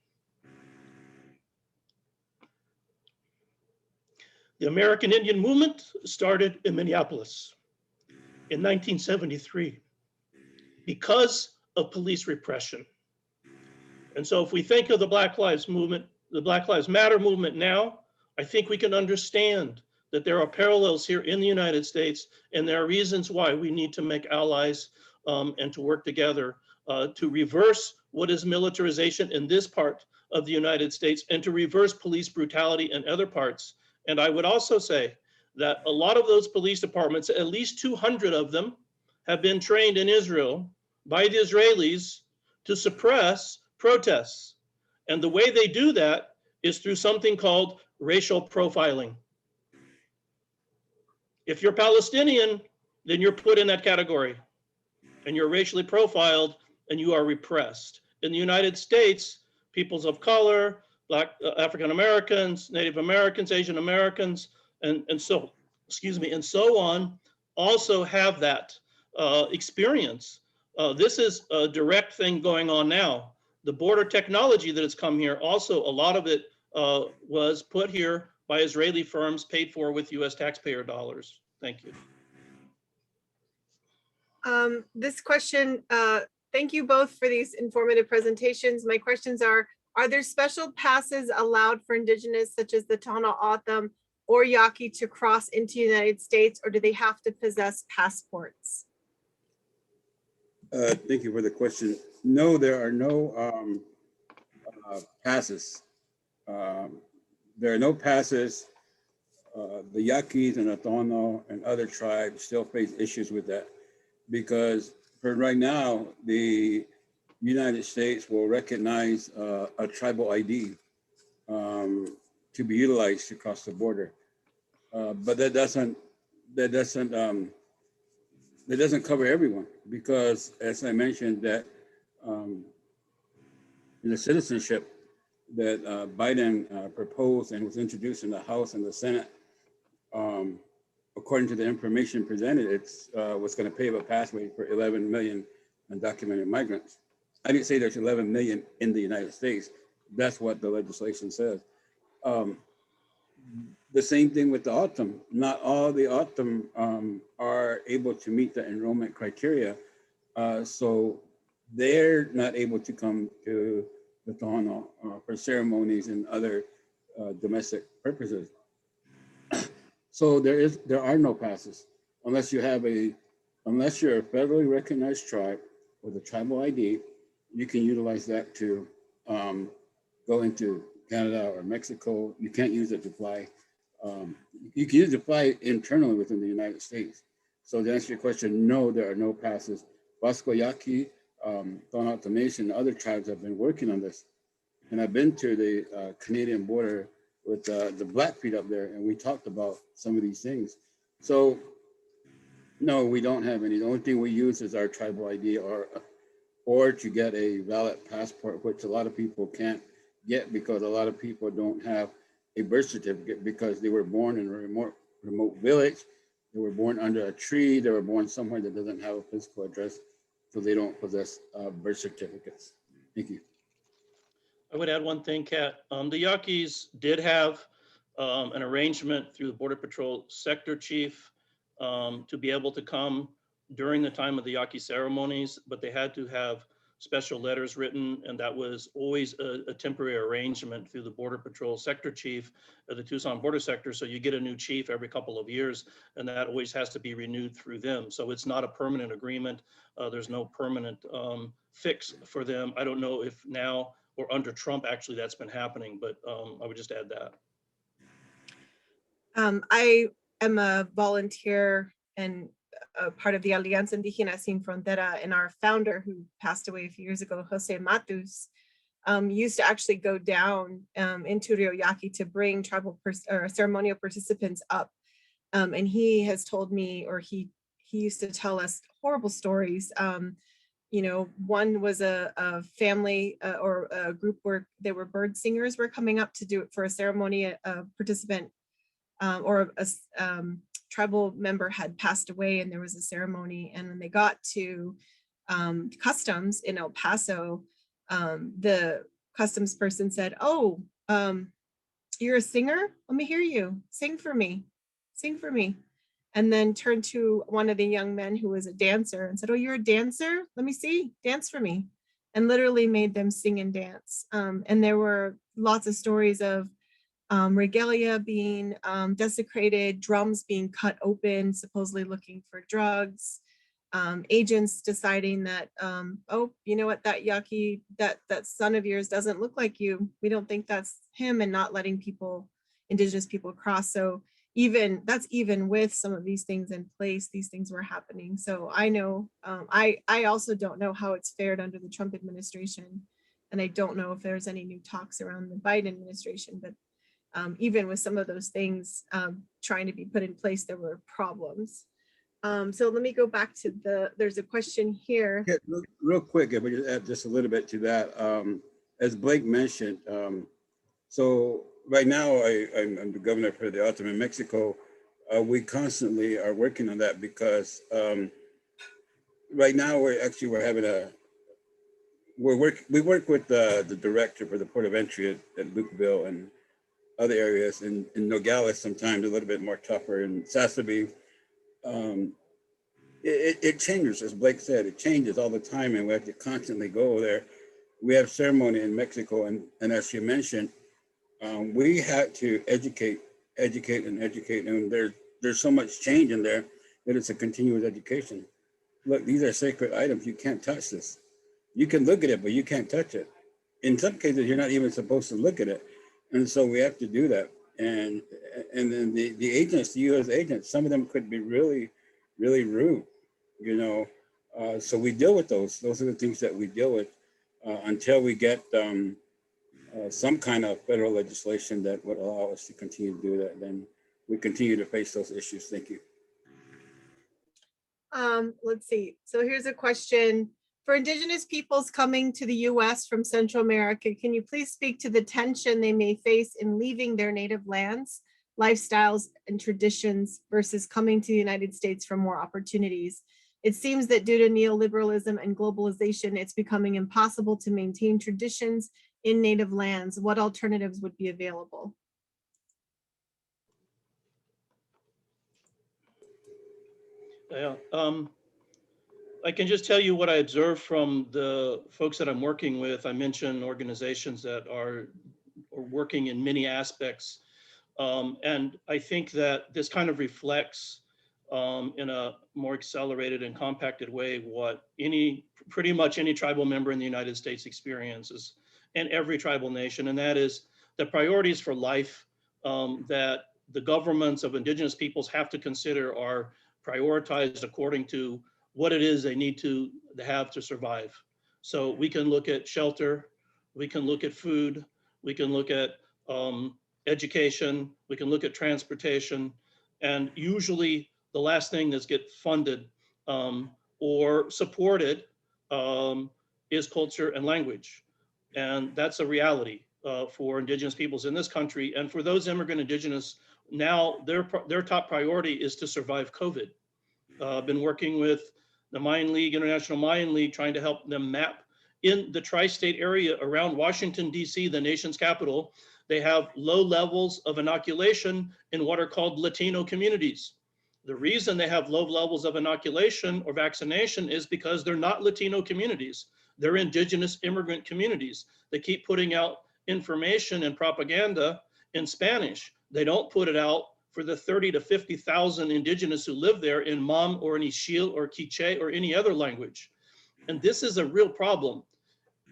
Speaker 9: The American Indian Movement started in Minneapolis in 1973 because of police repression. And so if we think of the Black Lives Movement, the Black Lives Matter movement now, I think we can understand that there are parallels here in the United States, and there are reasons why we need to make allies and to work together to reverse what is militarization in this part of the United States and to reverse police brutality in other parts. And I would also say that a lot of those police departments, at least 200 of them, have been trained in Israel by the Israelis to suppress protests. And the way they do that is through something called racial profiling. If you're Palestinian, then you're put in that category and you're racially profiled and you are repressed. In the United States, peoples of color, Black, African Americans, Native Americans, Asian Americans, and so on, also have that experience. This is a direct thing going on now. The border technology that has come here, also a lot of it was put here by Israeli firms paid for with US taxpayer dollars. Thank you.
Speaker 1: This question, thank you both for these informative presentations. My questions are there special passes allowed for Indigenous, such as the Tohono O'odham or Yaqui, to cross into the United States, or do they have to possess passports?
Speaker 3: Thank you for the question. No, there are no passes. there are no passes. The Yaquis and Atono and other tribes still face issues with that because for right now, the United States will recognize a tribal ID to be utilized to cross the border. But that doesn't cover everyone because, as I mentioned, that in the citizenship that Biden proposed and was introduced in the House and the Senate, according to the information presented, it's what's going to pave a pathway for 11 million undocumented migrants. I didn't say there's 11 million in the United States. That's what the legislation says. The same thing with the Autumn. Not all the Autumn are able to meet the enrollment criteria. So they're not able to come to the Tohono for ceremonies and other domestic purposes. So there are no passes unless you're a federally recognized tribe with a tribal ID. You can utilize that to go into Canada or Mexico. You can't use it to fly. You can use it to fly internally within the United States. So to answer your question, no, there are no passes. Vasco Yaqui, Tohono O'odham Nation, and other tribes have been working on this. And I've been to the Canadian border with the Blackfeet up there, and we talked about some of these things. So no, we don't have any. The only thing we use is our tribal ID or to get a valid passport, which a lot of people can't get because a lot of people don't have a birth certificate because they were born in a remote village. They were born under a tree. They were born somewhere that doesn't have a physical address, so they don't possess birth certificates. Thank you.
Speaker 9: I would add one thing, Kat. The Yaquis did have an arrangement through the Border Patrol sector chief to be able to come during the time of the Yaqui ceremonies, but they had to have special letters written, and that was always a temporary arrangement through the Border Patrol sector chief of the Tucson border sector. So you get a new chief every couple of years, and that always has to be renewed through them. So it's not a permanent agreement. There's no permanent fix for them. I don't know if now or under Trump, actually, that's been happening, but I would just add that.
Speaker 1: I am a volunteer and a part of the Alianza Indígena Sin Frontera, and our founder, who passed away a few years ago, Jose Matus, used to actually go down into Rio Yaqui to bring tribal or ceremonial participants up. And he has told me, or he used to tell us horrible stories. You know, one was a family or a group where they were bird singers were coming up to do it for a ceremony. A participant or a tribal member had passed away, and there was a ceremony. And when they got to customs in El Paso, the customs person said, "Oh, you're a singer? Let me hear you. Sing for me. Sing for me." And then turned to one of the young men who was a dancer and said, "Oh, you're a dancer? Let me see. Dance for me." And literally made them sing and dance. And there were lots of stories of regalia being desecrated, drums being cut open, supposedly looking for drugs, agents deciding that, oh, you know what, that Yaqui, that son of yours doesn't look like you. We don't think that's him, and not letting people, indigenous people, cross. So even with some of these things in place, these things were happening. So I know, I also don't know how it's fared under the Trump administration. And I don't know if there's any new talks around the Biden administration, but even with some of those things trying to be put in place, there were problems. So let me go back to there's a question here.
Speaker 3: Yeah, real quick, if we just add just a little bit to that. As Blake mentioned, so right now I'm the governor for the Autumn in Mexico. We constantly are working on that because right now we're having we work with the director for the port of entry at Lukeville and other areas. In Nogales, sometimes a little bit more tougher. In Sassabee, it changes, as Blake said, it changes all the time, and we have to constantly go there. We have ceremony in Mexico, and as you mentioned, we had to educate, and there's so much change in there that it's a continuous education. Look, these are sacred items. You can't touch this. You can look at it, but you can't touch it. In some cases, you're not even supposed to look at it. And so we have to do that. And then the agents, the U.S. agents, some of them could be really, really rude, you know. So we deal with those. Those are the things that we deal with until we get some kind of federal legislation that would allow us to continue to do that. Then we continue to face those issues. Thank you.
Speaker 1: Let's see. So here's a question. For Indigenous peoples coming to the US from Central America, can you please speak to the tension they may face in leaving their native lands, lifestyles, and traditions versus coming to the United States for more opportunities? It seems that due to neoliberalism and globalization, it's becoming impossible to maintain traditions in native lands. What alternatives would be available?
Speaker 9: Yeah, I can just tell you what I observed from the folks that I'm working with. I mentioned organizations that are working in many aspects. And I think that this kind of reflects in a more accelerated and compacted way what pretty much any tribal member in the United States experiences, and every tribal nation, and that is the priorities for life that the governments of Indigenous peoples have to consider are prioritized according to what it is they need to have to survive. So we can look at shelter, we can look at food, we can look at education, we can look at transportation, and usually the last thing that's get funded or supported is culture and language. And that's a reality for Indigenous peoples in this country. And for those immigrant Indigenous, now their top priority is to survive COVID. I've been working with the Mayan League, International Mayan League, trying to help them map in the tri-state area around Washington, DC, the nation's capital. They have low levels of inoculation in what are called Latino communities. The reason they have low levels of inoculation or vaccination is because they're not Latino communities. They're Indigenous immigrant communities. They keep putting out information and propaganda in Spanish. They don't put it out for the 30 to 50,000 Indigenous who live there in Mam or in Ixil or Quiche or any other language. And this is a real problem.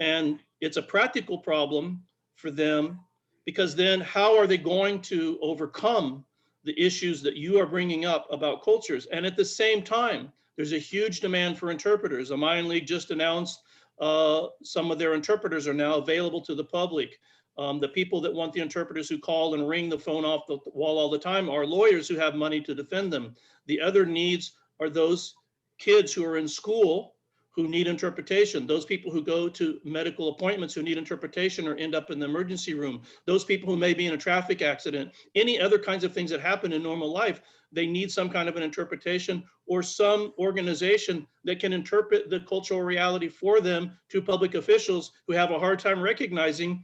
Speaker 9: And it's a practical problem for them, because then how are they going to overcome the issues that you are bringing up about cultures? And at the same time, there's a huge demand for interpreters. The Mayan League just announced some of their interpreters are now available to the public. The people that want the interpreters who call and ring the phone off the wall all the time are lawyers who have money to defend them. The other needs are those kids who are in school who need interpretation, those people who go to medical appointments who need interpretation or end up in the emergency room, those people who may be in a traffic accident, any other kinds of things that happen in normal life, they need some kind of an interpretation or some organization that can interpret the cultural reality for them to public officials who have a hard time recognizing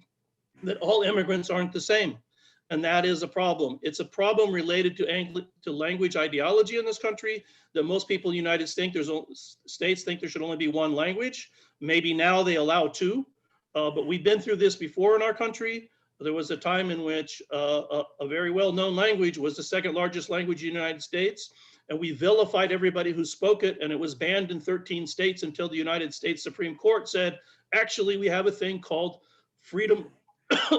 Speaker 9: that all immigrants aren't the same. And that is a problem. It's a problem related to language ideology in this country, that most people in the United States think there should only be one language. Maybe now they allow two, but we've been through this before in our country. There was a time in which a very well-known language was the second largest language in the United States, and we vilified everybody who spoke it, and it was banned in 13 states until the United States Supreme Court said, actually, we have a thing called freedom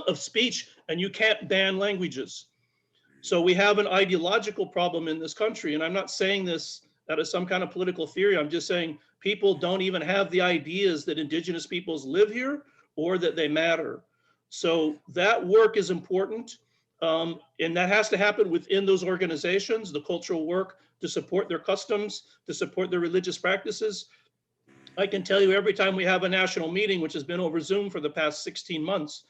Speaker 9: of speech, and you can't ban languages. So we have an ideological problem in this country. And I'm not saying this out of some kind of political theory. I'm just saying people don't even have the ideas that Indigenous peoples live here or that they matter. So that work is important. And that has to happen within those organizations, the cultural work to support their customs, to support their religious practices. I can tell you every time we have a national meeting, which has been over Zoom for the past 16 months,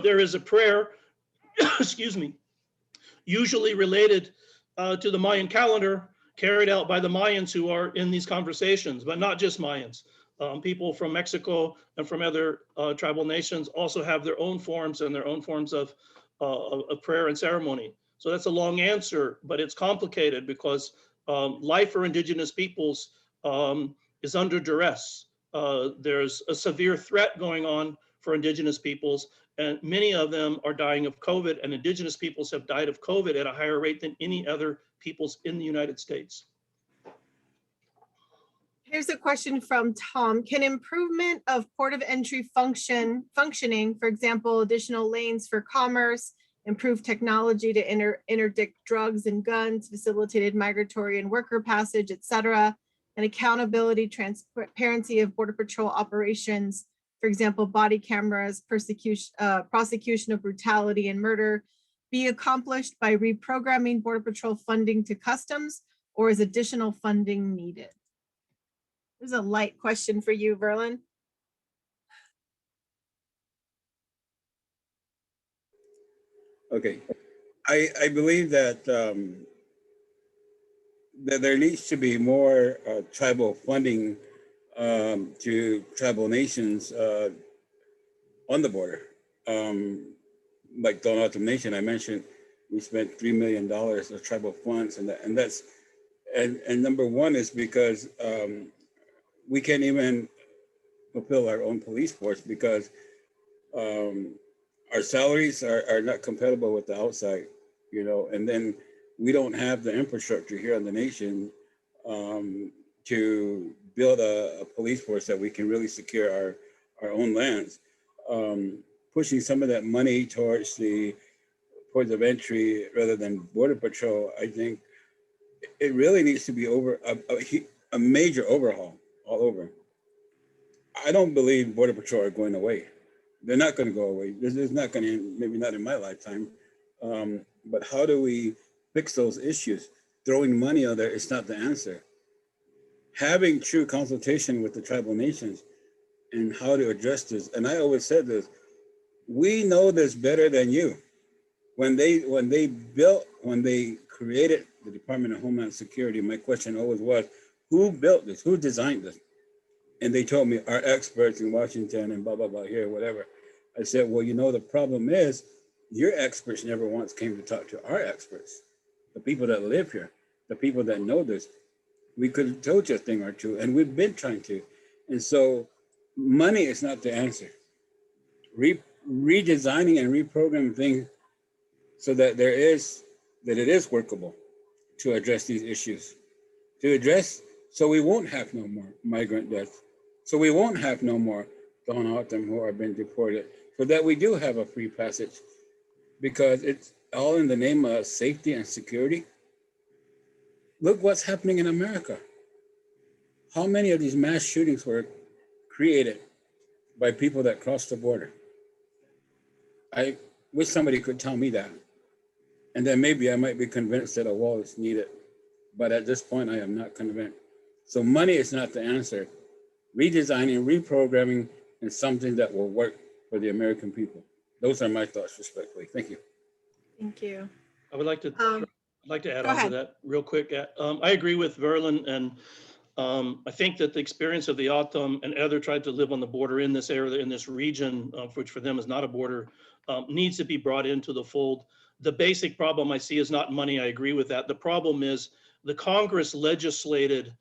Speaker 9: there is a prayer, excuse me, usually related to the Mayan calendar, carried out by the Mayans who are in these conversations, but not just Mayans. People from Mexico and from other tribal nations also have their own forms and their own forms of prayer and ceremony. So that's a long answer, but it's complicated because life for Indigenous peoples is under duress. There's a severe threat going on for Indigenous peoples, and many of them are dying of COVID, and Indigenous peoples have died of COVID at a higher rate than any other peoples in the United States.
Speaker 1: Here's a question from Tom. Can improvement of port of entry functioning, for example, additional lanes for commerce, improved technology to interdict drugs and guns, facilitated migratory and worker passage, et cetera, and accountability, transparency of Border Patrol operations, for example, body cameras, prosecution of brutality and murder, be accomplished by reprogramming Border Patrol funding to customs, or is additional funding needed? There's a light question for you, Verlin.
Speaker 3: Okay, I believe that that there needs to be more tribal funding to tribal nations on the border. Like the Autumn Nation, I mentioned, we spent $3 million of tribal funds, and that's number one is because we can't even fulfill our own police force because our salaries are not compatible with the outside, you know, and then we don't have the infrastructure here in the nation to build a police force that we can really secure our own lands. Pushing some of that money towards the ports of entry rather than Border Patrol, I think it really needs to be a major overhaul all over. I don't believe Border Patrol are going away. They're not going to go away. This is not going to, maybe not in my lifetime. But how do we fix those issues? Throwing money out there is not the answer. Having true consultation with the tribal nations and how to address this. And I always said this, we know this better than you. When they created the Department of Homeland Security, my question always was, who built this? Who designed this? And they told me, our experts in Washington and blah, blah, blah, here, whatever. I said, well, you know, the problem is your experts never once came to talk to our experts, the people that live here, the people that know this. We could have told you a thing or two, and we've been trying to. And so money is not the answer. Redesigning and reprogramming things so that it is workable to address these issues, so we won't have no more migrant deaths, so we won't have no more Don Autumn who are being deported, so that we do have a free passage, because it's all in the name of safety and security. Look what's happening in America. How many of these mass shootings were created by people that crossed the border? I wish somebody could tell me that. And then maybe I might be convinced that a wall is needed. But at this point, I am not convinced. So money is not the answer. Redesigning, reprogramming is something that will work for the American people. Those are my thoughts, respectfully. Thank you.
Speaker 1: Thank you.
Speaker 9: I would like to add
Speaker 1: Go
Speaker 9: on to
Speaker 1: ahead.
Speaker 9: that real quick. I agree with Verlin, and I think that the experience of the Autumn and other tribes that live on the border in this area, in this region, which for them is not a border, needs to be brought into the fold. The basic problem I see is not money. I agree with that. The problem is the Congress legislated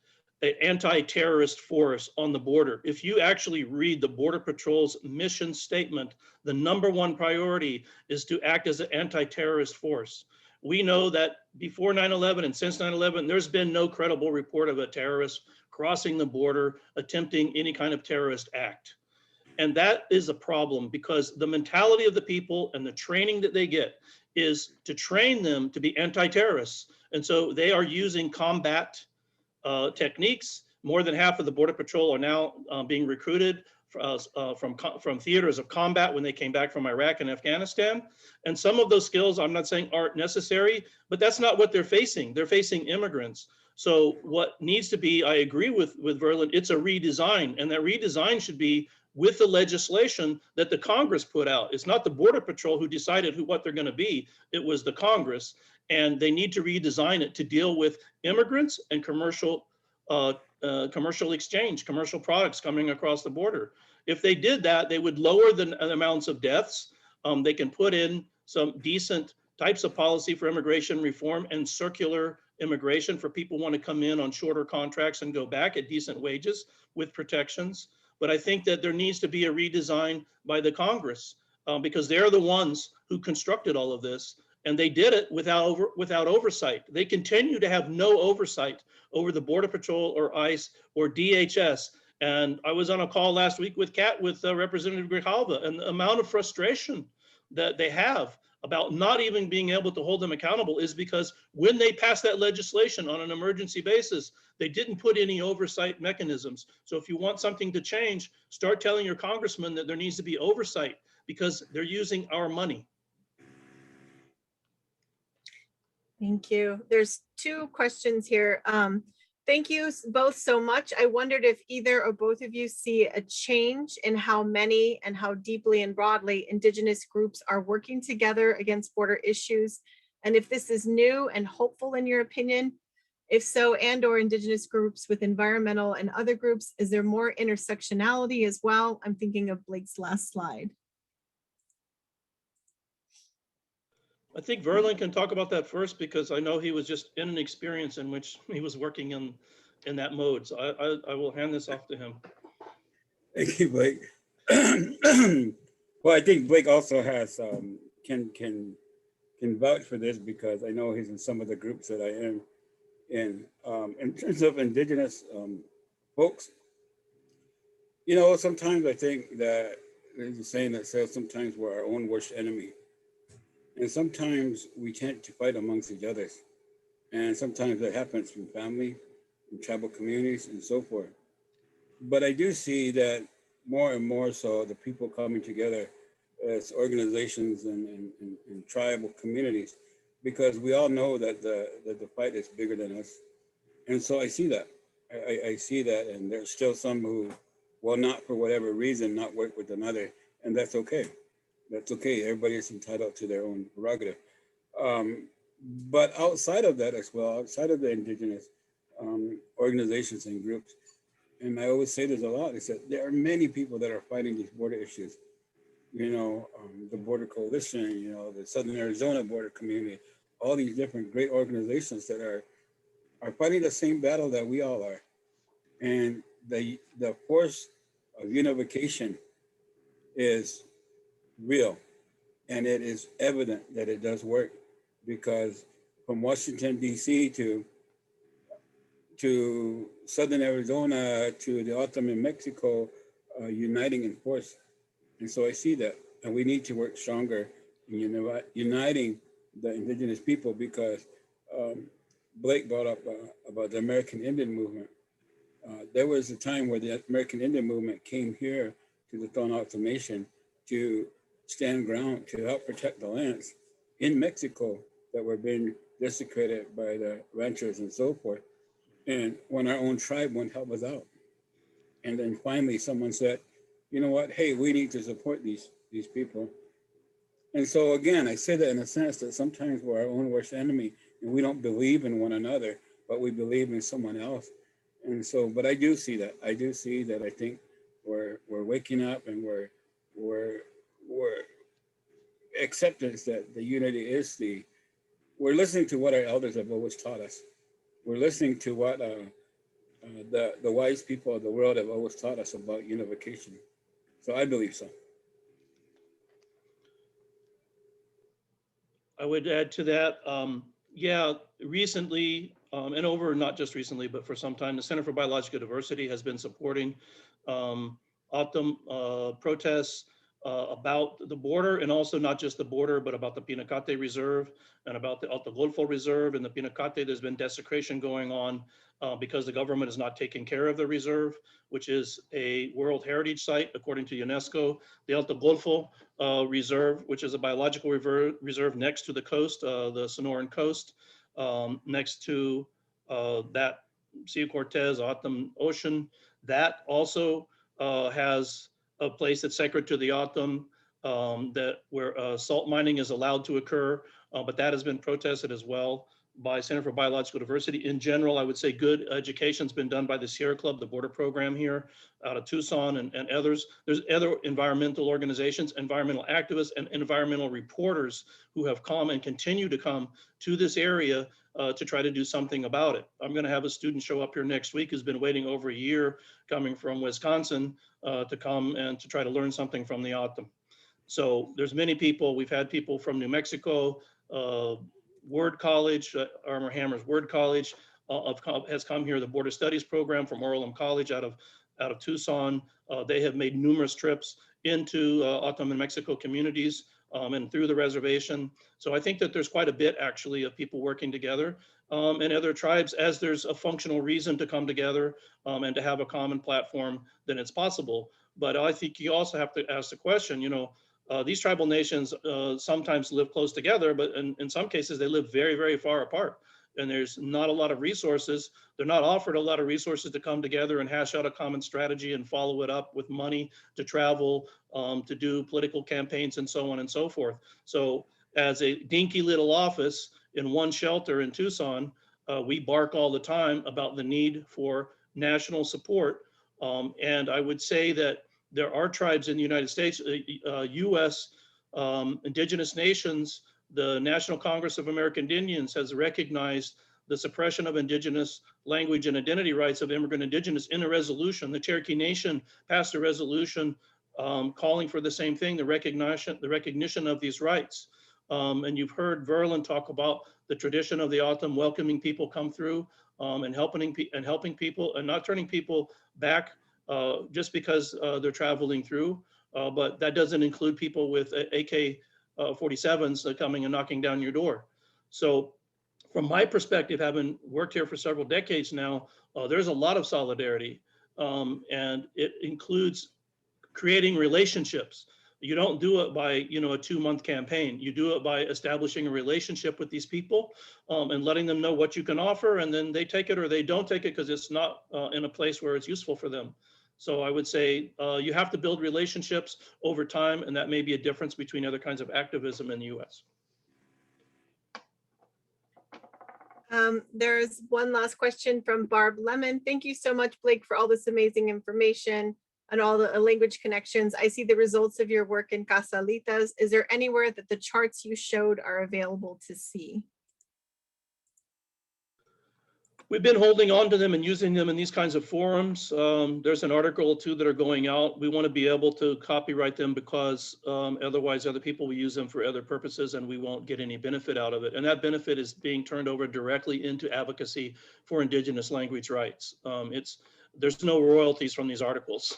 Speaker 9: an anti-terrorist force on the border. If you actually read the Border Patrol's mission statement, the #1 priority is to act as an anti-terrorist force. We know that before 9/11 and since 9/11, there's been no credible report of a terrorist crossing the border, attempting any kind of terrorist act. And that is a problem, because the mentality of the people and the training that they get is to train them to be anti-terrorists. And so they are using combat techniques. More than half of the Border Patrol are now being recruited from theaters of combat when they came back from Iraq and Afghanistan. And some of those skills, I'm not saying aren't necessary, but that's not what they're facing. They're facing immigrants. So what needs to be, I agree with Verlin, it's a redesign, and that redesign should be with the legislation that the Congress put out. It's not the Border Patrol who decided what they're going to be. It was the Congress, and they need to redesign it to deal with immigrants and commercial exchange, commercial products coming across the border. If they did that, they would lower the amounts of deaths. They can put in some decent types of policy for immigration reform and circular immigration for people who want to come in on shorter contracts and go back at decent wages with protections. But I think that there needs to be a redesign by the Congress because they're the ones who constructed all of this. And they did it without oversight. They continue to have no oversight over the Border Patrol or ICE or DHS. And I was on a call last week with Representative Grijalva, and the amount of frustration that they have about not even being able to hold them accountable is because when they passed that legislation on an emergency basis, they didn't put any oversight mechanisms. So if you want something to change, start telling your congressman that there needs to be oversight because they're using our money.
Speaker 1: Thank you. There's two questions here. Thank you both so much. I wondered if either or both of you see a change in how many and how deeply and broadly Indigenous groups are working together against border issues, and if this is new and hopeful in your opinion. If so, and or Indigenous groups with environmental and other groups, is there more intersectionality as well? I'm thinking of Blake's last slide.
Speaker 9: I think Verlin can talk about that first because I know he was just in an experience in which he was working in that mode. So I will hand this off to him.
Speaker 3: Thank you, Blake. Well, I think Blake also has can vouch for this because I know he's in some of the groups that I am in. In terms of Indigenous folks, you know, sometimes I think that there's a saying that says sometimes we're our own worst enemy. And sometimes we tend to fight amongst each other. And sometimes that happens from family, from tribal communities, and so forth. But I do see that more and more so the people coming together as organizations and tribal communities, because we all know that the fight is bigger than us. And so I see that. I see that, and there's still some who will not, for whatever reason, not work with another, and that's okay. That's okay. Everybody is entitled to their own prerogative. But outside of that as well, outside of the Indigenous organizations and groups, and I always say this a lot, is that there are many people that are fighting these border issues. You know, the Border Coalition, you know, the Southern Arizona Border Community, all these different great organizations that are fighting the same battle that we all are. And the force of unification is real, and it is evident that it does work, because from Washington D.C. to Southern Arizona to the Altam in Mexico, uniting in force. And so I see that, and we need to work stronger in uniting the Indigenous people, because Blake brought up about the American Indian movement. There was a time where the American Indian movement came here to the Tohono Nation to stand ground to help protect the lands in Mexico that were being desecrated by the ranchers and so forth. And when our own tribe wouldn't help us out. And then finally someone said, you know what, hey, we need to support these people. And so again, I say that in a sense that sometimes we're our own worst enemy and we don't believe in one another, but we believe in someone else. And so, but I do see that. I do see that. I think we're waking up, and we're acceptance that the unity is we're listening to what our elders have always taught us. We're listening to what the wise people of the world have always taught us about unification. So I believe so.
Speaker 9: I would add to that, yeah, recently, and over not just recently, but for some time, the Center for Biological Diversity has been supporting autumn protests about the border, and also not just the border, but about the Pinacate Reserve and about the Alto Golfo Reserve. And the Pinacate, there's been desecration going on because the government is not taking care of the reserve, which is a World Heritage Site according to UNESCO. The Alto Golfo Reserve, which is a biological reserve next to the coast, the Sonoran coast, next to that Sea Cortez, Autumn Ocean. That also has a place that's sacred to the Autumn, where salt mining is allowed to occur, but that has been protested as well by Center for Biological Diversity. In general, I would say good education's been done by the Sierra Club, the border program here out of Tucson, and others. There's other environmental organizations, environmental activists, and environmental reporters who have come and continue to come to this area to try to do something about it. I'm gonna have a student show up here next week who's been waiting over a year coming from Wisconsin to come and to try to learn something from the Autumn. So there's many people. We've had people from New Mexico, Word College, Armor Hammer's Word College has come here. The Border Studies program from Orlam College out of Tucson. They have made numerous trips into Ottoman Mexico communities and through the reservation. So I think that there's quite a bit actually of people working together and other tribes as there's a functional reason to come together and to have a common platform, then it's possible. But I think you also have to ask the question, these tribal nations sometimes live close together, but in some cases they live very, very far apart. And there's not a lot of resources. They're not offered a lot of resources to come together and hash out a common strategy and follow it up with money to travel, to do political campaigns and so on and so forth. So as a dinky little office in one shelter in Tucson, we bark all the time about the need for national support. And I would say that there are tribes in the United States, US indigenous nations. The National Congress of American Indians has recognized the suppression of indigenous language and identity rights of immigrant indigenous in a resolution. The Cherokee Nation passed a resolution calling for the same thing, the recognition of these rights. And you've heard Verlin talk about the tradition of the Autumn, welcoming people come through and helping people and not turning people back just because they're traveling through. But that doesn't include people with AK-47s coming and knocking down your door. So from my perspective, having worked here for several decades now, there's a lot of solidarity and it includes creating relationships. You don't do it by, a 2-month campaign. You do it by establishing a relationship with these people and letting them know what you can offer, and then they take it or they don't take it because it's not in a place where it's useful for them. So I would say you have to build relationships over time, and that may be a difference between other kinds of activism in the US.
Speaker 1: There's one last question from Barb Lemon. Thank you so much, Blake, for all this amazing information and all the language connections. I see the results of your work in Casalitas. Is there anywhere that the charts you showed are available to see?
Speaker 9: We've been holding on to them and using them in these kinds of forums. There's an article or two that are going out. We want to be able to copyright them because otherwise other people will use them for other purposes and we won't get any benefit out of it. And that benefit is being turned over directly into advocacy for indigenous language rights. There's no royalties from these articles.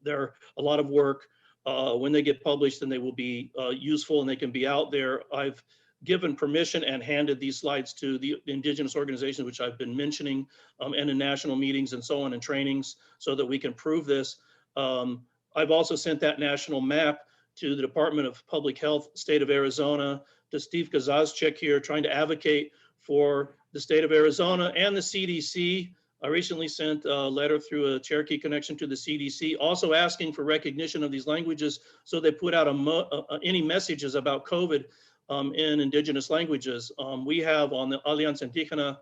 Speaker 9: They're a lot of work. When they get published, then they will be useful and they can be out there. I've given permission and handed these slides to the indigenous organizations, which I've been mentioning, and in national meetings and so on and trainings so that we can prove this. I've also sent that national map to the Department of Public Health, state of Arizona, to Steve Kazazchik here, trying to advocate for the state of Arizona and the CDC. I recently sent a letter through a Cherokee connection to the CDC, also asking for recognition of these languages so they put out any messages about COVID in indigenous languages. We have on the Alianza Indígena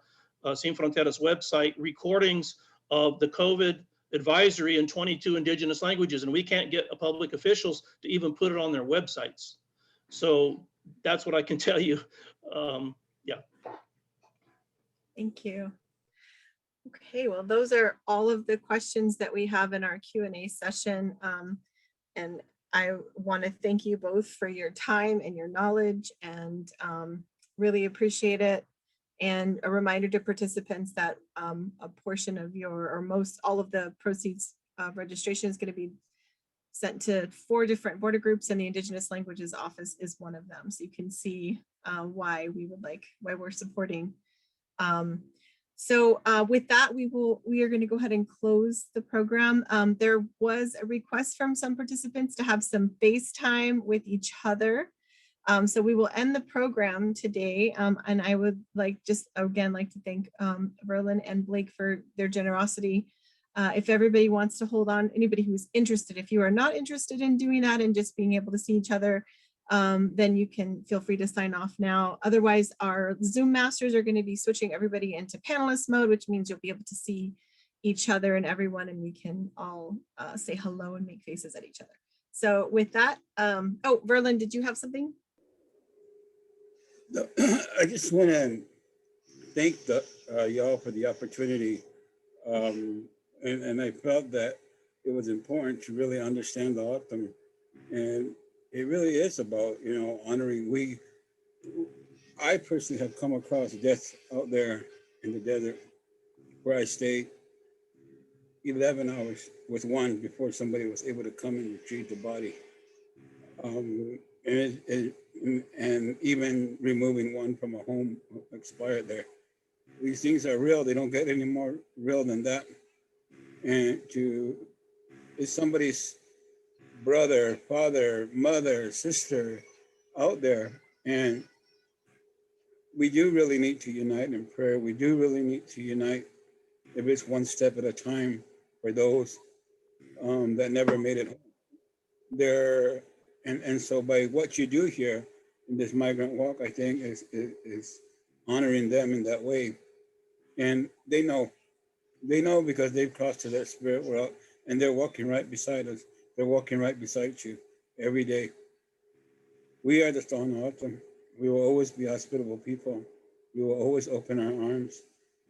Speaker 9: Sin Fronteras website recordings of the COVID advisory in 22 indigenous languages, and we can't get public officials to even put it on their websites. So that's what I can tell you. Yeah.
Speaker 1: Thank you. Okay, well, those are all of the questions that we have in our Q&A session. And I want to thank you both for your time and your knowledge and really appreciate it. And a reminder to participants that a portion of all of the proceeds of registration is going to be sent to 4 different border groups, and the Indigenous Languages Office is one of them. So you can see why we're supporting. So with that, we are going to go ahead and close the program. There was a request from some participants to have some FaceTime with each other. So we will end the program today. And I would just again like to thank Verlin and Blake for their generosity. If everybody wants to hold on, anybody who's interested, if you are not interested in doing that and just being able to see each other, then you can feel free to sign off now. Otherwise, our Zoom masters are going to be switching everybody into panelist mode, which means you'll be able to see each other and everyone, and we can all say hello and make faces at each other. So with that, oh, Verlin, did you have something?
Speaker 3: I just want to thank y'all for the opportunity. And I felt that it was important to really understand the Autumn. And it really is about, honoring I personally have come across deaths out there in the desert where I stayed 11 hours with one before somebody was able to come and retrieve the body. And even removing one from a home expired there. These things are real. They don't get any more real than that. And it's somebody's brother, father, mother, sister out there. And we do really need to unite in prayer. We do really need to unite, if it's one step at a time, for those that never made it home. There, and so by what you do here in this migrant walk, I think is honoring them in that way. And they know because they've crossed to that spirit world, and they're walking right beside us. They're walking right beside you every day. We are the Stone Autumn. We will always be hospitable people. We will always open our arms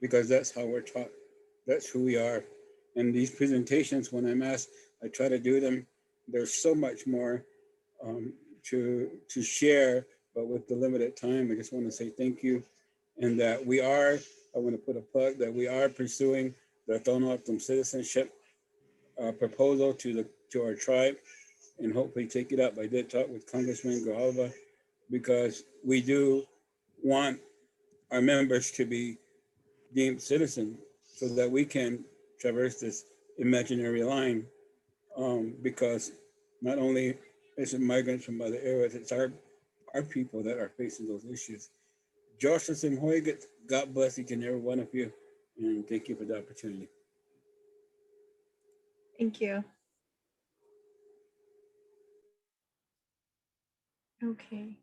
Speaker 3: because that's how we're taught. That's who we are. And these presentations, when I'm asked, I try to do them. There's so much more to share, but with the limited time, I just want to say thank you. And that I want to put a plug that we are pursuing the Stone Autumn citizenship proposal to our tribe, and hopefully take it up. I did talk with Congressman Grijalva because we do want our members to be deemed citizens so that we can traverse this imaginary line. Because not only is it migrants from other areas, it's our people that are facing those issues. Justice and Hoygat, God bless each and every one of you, and thank you for the opportunity.
Speaker 1: Thank you. Okay.